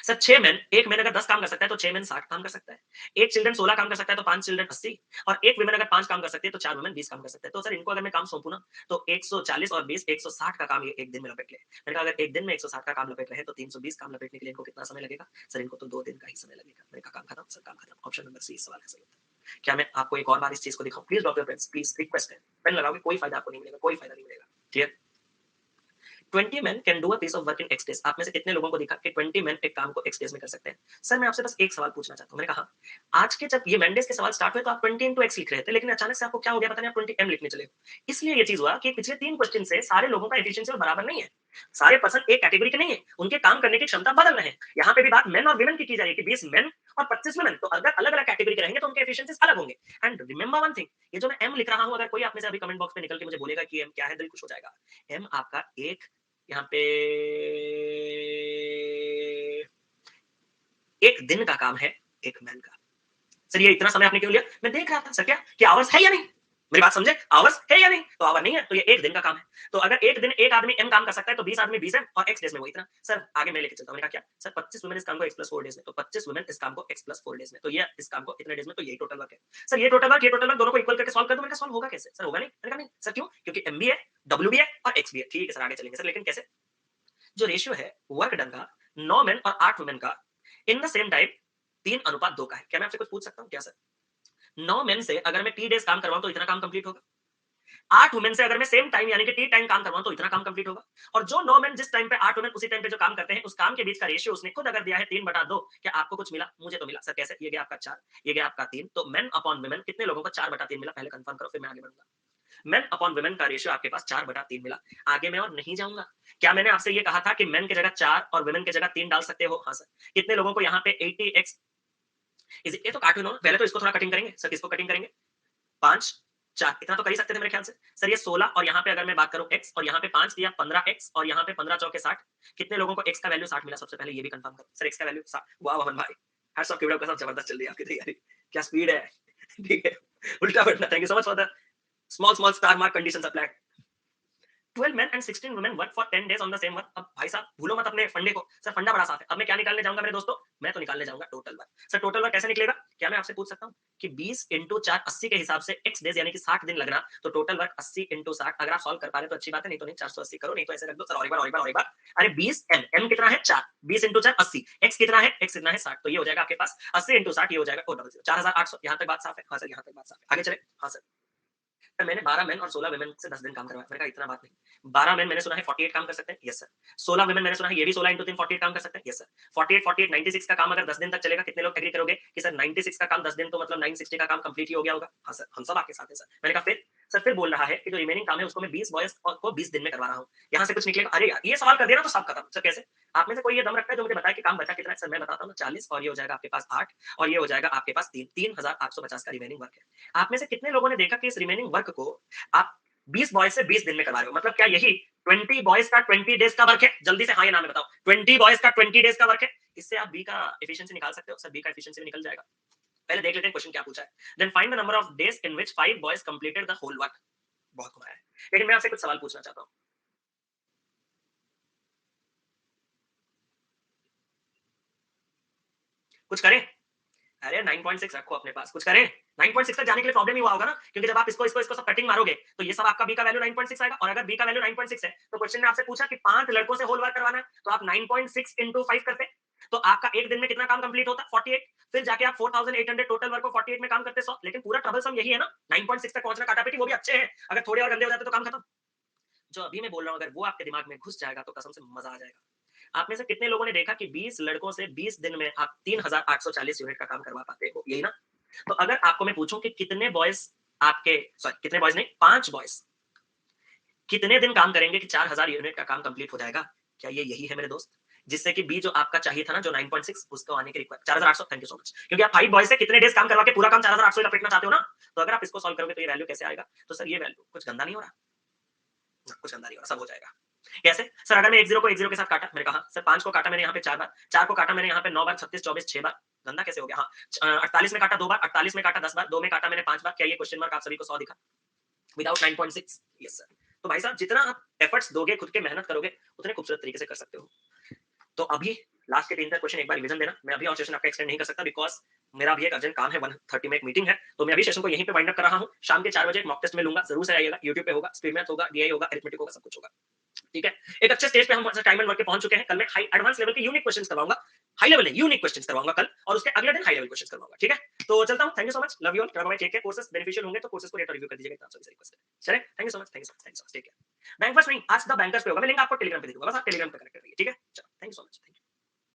सर 6 मैन, एक मैन अगर 10 काम कर सकता है, तो 6 मैन 60 काम कर सकता है। एक चिल्ड्रन 16 काम कर सकता है, तो 5 चिल्ड्रन 80, और एक वुमेन अगर 5 काम कर सकती है, तो 4 वुमेन 20 काम कर सकते हैं। तो सर इनको अगर मैं काम सौंपू ना, तो 140 और 20 160 का काम ये एक दिन में लपेट ले। मैंने कहा अगर एक दिन में 160 का काम लपेट रहे हैं, तो 320 काम लपेटने के लिए इनको कितना समय लगेगा? सर इनको तो 2 दिन का ही समय लगेगा। मैंने कहा काम खत्म सर, काम खत्म। ऑप्शन नंबर सी सवाल है सही उत्तर। क्या मैं आपको एक और बार इस चीज को दिखाऊं? Please drop your pens, please request है। पेन लगाओगे कोई फायदा आपको नहीं मिलेगा, कोई फायदा नहीं मिलेगा। Clear? 20 men can do a piece of work in X days। आप में से कितने लोगों को दिखा कि 20 men एक काम को X days में कर सकते हैं? सर मैं आपसे बस एक सवाल पूछना चाहता हूँ। मैंने कहा आज के जब ये मंडेज के सवाल स्टार्ट हुए, तो आप 20 into X लिख रहे थे, लेकिन अचानक से आपको क्या हो गया पता नहीं, आप 20 M लिखने चले हो। इसलिए ये चीज हुआ कि पिछले 3 क्वेश्चन से सारे लोगों का एफिशिएंसी बराबर नहीं है। सारे पर्सन एक कैटेगरी के नहीं है, उनके काम करने की क्षमता बदल रहे हैं। यहाँ पे भी बात मेन और वुमेन की जा रही है कि 20 मेन और 25 वुमेन, तो अगर अलग अलग कैटेगरी के रहेंगे तो उनके एफिशिएंसीज अलग होंगे। एंड रिमेंबर वन थिंग, ये जो मैं एम लिख रहा हूँ, अगर कोई आप में से अभी कमेंट बॉक्स में निकल के मुझे बोलेगा कि एम क्या है, दिल खुश हो जाएगा। एम आपका एक, यहाँ पे एक दिन का काम है एक मैन का। सर ये इतना समय आपने क्यों लिया? मैं देख रहा था सर क्या कि आवर्स है या नहीं। मेरी बात समझे? आवर्स है या नहीं? तो आवर नहीं है, तो ये एक दिन का काम है। तो अगर एक दिन एक आदमी एम काम कर सकता है, तो 20 आदमी 20 एम, और एक्स डेज में वो इतना। सर आगे मैं लेके चलता हूं। मैंने कहा क्या? सर 25 वुमेन इस काम को एक्स प्लस 4 डेज में, तो 25 वुमेन इस काम को एक्स प्लस 4 डेज में, तो ये इस काम को इतने डेज में, तो यही टोटल वर्क है। सर ये टोटल वर्क दोनों को इक्वल करके सॉल्व कर दो। मैंने कहा सॉल्व होगा कैसे? सर होगा नहीं। मैंने कहा नहीं। सर क्यों? क्योंकि एम भी है, डब्ल्यू भी है, और एक्स भी है। ठीक है सर, आगे चलेंगे सर, लेकिन कैसे? जो रेशियो है वर्क डन का 9 मेन और 8 वुमेन का इन द सेम टाइम 3:2 का है। क्या मैं आपसे कुछ पूछ सकता हूँ क्या सर? 9 मेन से अगर मैं टी डेज काम करवाऊं, तो इतना काम कंप्लीट होगा। 8 वुमेन से अगर मैं सेम टाइम यानी कि टी टाइम काम करवाऊं, तो इतना काम कंप्लीट होगा। और जो 9 मेन जिस टाइम पे 8 वुमेन उसी टाइम पे जो काम करते हैं, उस काम के बीच का रेशियो उसने खुद अगर दिया है 3/2। क्या आपको कुछ मिला? मुझे तो मिला। सर कैसे? ये गया आपका 4, ये गया आपका 3, तो मेन अपॉन वुमेन कितने लोगों को 4/3 मिला? पहले कंफर्म करो, फिर मैं आगे बढ़ूंगा। मेन अपॉन वुमेन का रेशियो आपके पास 4/3 मिला। आगे मैं और नहीं जाऊंगा। क्या मैंने आपसे ये कहा था कि मेन की जगह 4 और वुमेन की जगह 3 डाल सकते हो? हाँ सर। कितने लोगों को यहाँ पे 80x ये तो काटो इन्होंने, पहले तो इसको थोड़ा कटिंग करेंगे सर। किसको कटिंग करेंगे? 5 4 इतना तो कर ही सकते थे मेरे ख्याल से। सर ये 16, और यहाँ पे अगर मैं बात करूं x, और यहाँ पे 5 दिया 15x, और यहाँ पे 15 चौके 60। कितने लोगों को x का वैल्यू 60 मिला? सबसे पहले ये भी कंफर्म करो सर, x का वैल्यू 60। वाह अमन भाई, हैट्स ऑफ, के साथ जबरदस्त चल रही है आपकी तैयारी। क्या स्पीड है। ठीक है, उल्टा बैठना। Thank you so much for the small small star mark conditions applied. 12 men and 16 women work for 10 days on the same work। अब भाई साहब भूलो मत अपने फंडे को। सर फंडा बड़ा साफ है। अब मैं क्या निकालने जाऊंगा मेरे दोस्तों? मैं तो निकालने जाऊंगा total work. Sir total work कैसे निकलेगा? क्या मैं आपसे पूछ सकता हूं कि 20 into 4 80 के हिसाब से x डेज यानी कि 60 दिन लगना, तो टोटल वर्क 80 into 60। अगर आप सॉल्व कर पा रहे तो अच्छी बात है, नहीं तो नहीं। 480 करो, नहीं तो ऐसे रख दो। सर और एक बार और एक बार और एक बार। अरे 20 m कितना है? 4, 20 into 4 80, x कितना है? x कितना है? 60, तो ये हो जाएगा आपके पास 80 into 60, ये हो जाएगा 4800। यहां तक बात साफ है? हाँ सर, यहां तक बात साफ है। आगे चले। हाँ सर। सर मैंने 12 मेन और 16 वुमेन से 10 दिन काम करवाया। मैंने कहा इतना बात नहीं। 12 मेन मैंने सुना है 48 काम कर सकते हैं। Yes sir. 16 वुमेन मैंने सुना है ये भी 16 into 3 48 काम कर सकते हैं। Yes sir. 48 48 96 का काम अगर 10 दिन तक चलेगा, कितने लोग एग्री करोगे कि सर 96 का काम 10 दिन, तो मतलब 960 का काम कंप्लीट ही हो गया होगा? हाँ सर, हम सब आपके साथ हैं सर। मैंने कहा फिर सर फिर बोल रहा है कि जो रिमेनिंग काम है उसको मैं 20 बॉयज को 20 दिन में करवा रहा हूँ। यहाँ से कुछ निकलेगा? अरे यार ये सवाल कर दिया ना तो सब खत्म। सर कैसे? आप में से कोई ये दम रखता है जो मुझे बताए कि काम बचा कितना है? सर मैं बताता हूँ ना 40 और ये हो जाएगा आपके पास 8 और ये हो जाएगा आपके पास 3,850 का रिमेनिंग वर्क है। आप में से कितने लोगों ने देखा कि इस रिमेनिंग वर्क को आप 20 बॉयज से 20 दिन में करवा रहे हो? मतलब क्या यही 20 बॉयज का 20 डेज का वर्क है? जल्दी से हाँ या ना में बताओ। 20 बॉयज का 20 डेज का वर्क है? इससे आप बी का एफिशिएंसी निकाल सकते हो। सर बी का एफिशिएंसी भी निकल जाएगा। पहले देख लेते हैं क्वेश्चन क्या पूछा है। Then find the number of days in which 5 boys completed the whole work. बहुत घुमाया है। लेकिन मैं आपसे कुछ सवाल पूछना चाहता हूँ। कुछ करें? अरे 9.6 रखो अपने पास। कुछ करें? 9.6 तक जाने के लिए प्रॉब्लम ही हुआ होगा ना, क्योंकि जब आप इसको सब कटिंग मारोगे तो ये सब आपका बी का वैल्यू 9.6 आएगा। और अगर बी का वैल्यू 9.6 है तो क्वेश्चन ने आपसे पूछा कि 5 लड़कों से होल वर्क करवाना है, तो आप 9.6 into 5 करते, तो आपका एक दिन में कितना काम कंप्लीट होता? 48। फिर जाके आप 4800 टोटल वर्क को 48 में काम करते 100। लेकिन पूरा ट्रबल सम यही है ना, 9.6 तक पहुंचना। काटापीटी वो भी अच्छे हैं, अगर थोड़े और गंदे हो जाते तो काम खत्म। जो अभी मैं बोल रहा हूँ अगर वो आपके दिमाग में घुस जाएगा तो कसम से मजा आ जाएगा। आप में से कितने लोगों ने देखा कि 20 लड़कों से 20 दिन में आप 3,840 यूनिट का काम करवा पाते हो? यही ना? तो अगर आपको मैं पूछूं कि कितने बॉयज आपके, सॉरी कितने बॉयज नहीं, 5 बॉयज कितने दिन काम करेंगे कि 4,000 यूनिट का काम कंप्लीट हो जाएगा? क्या ये यही है मेरे दोस्त? जिससे कि बी जो आपका चाहिए था ना, जो 9.6 उसको आने के require 4,800। Thank you so much. क्योंकि आप 5 बॉयज से कितने डेज काम करवा के पूरा काम 4,800 लपेटना चाहते हो ना, तो अगर आप इसको सॉल्व करोगे तो ये वैल्यू कैसे आएगा? तो सर ये वैल्यू कुछ गंदा नहीं हो रहा ना, कुछ गंदा नहीं हो रहा, सब हो जाएगा। कैसे? सर अगर मैं एक जीरो को एक जीरो के साथ काटा, मैंने कहा सर 5 को काटा मैंने यहाँ पे 4 बार, 4 को काटा मैंने यहाँ पे 9 बार, 36 24 6 बार, गंदा कैसे हो गया? हाँ 48 में काटा 2 बार, 48 में काटा 10 बार, 2 में काटा मैंने 5 बार। क्या ये क्वेश्चन मार्क आप सभी को 100 दिखा विदाउट 9.6? Yes sir. तो भाई साहब जितना आप एफर्ट्स दोगे, खुद के मेहनत करोगे, उतने खूबसूरत तरीके से कर सकते हो। तो अभी लास्ट के 3 क्वेश्चन एक बार रिवीजन देना। मैं अभी और सेशन आपका एक्सटेंड नहीं कर सकता बिकॉज मेरा अभी एक अर्जेंट काम है, 1:30 में एक मीटिंग है, तो मैं अभी सेशन को यहीं पे वाइंड अप कर रहा हूँ। शाम के 4 बजे एक मॉक टेस्ट में लूंगा, जरूर से आइएगा। यूट्यूब पे होगा, स्पीड मैथ होगा, डीआई होगा, अरिथमेटिक होगा, सब कुछ होगा। ठीक है? एक अच्छे स्टेज पे हम टाइम एंड वर्क पे पहुंच चुके हैं। कल मैं हाई एडवांस लेवल के यूनिक क्वेश्चंस करवाऊंगा, हाई लेवल नहीं यूनिक क्वेश्चंस करवाऊंगा कल, और उसके अगले दिन हाई लेवल क्वेश्चंस करवाऊंगा। ठीक है? तो चलता हूं। Thank you so much, love you all, bye bye, take care. Courses beneficial होंगे तो कोर्सेज को रेट और रिव्यू कर दीजिएगा, इतना सभी से रिक्वेस्ट है। चले, thank you so much, thank you so much, thank you so much, take care. Bank first नहीं, आज द बैंकर्स पे होगा, मैं लिंक आपको टेलीग्राम पे दे दूंगा, बस आप टेलीग्राम पे कनेक्ट करिए। ठीक है? चलो, thank you so much, thank you.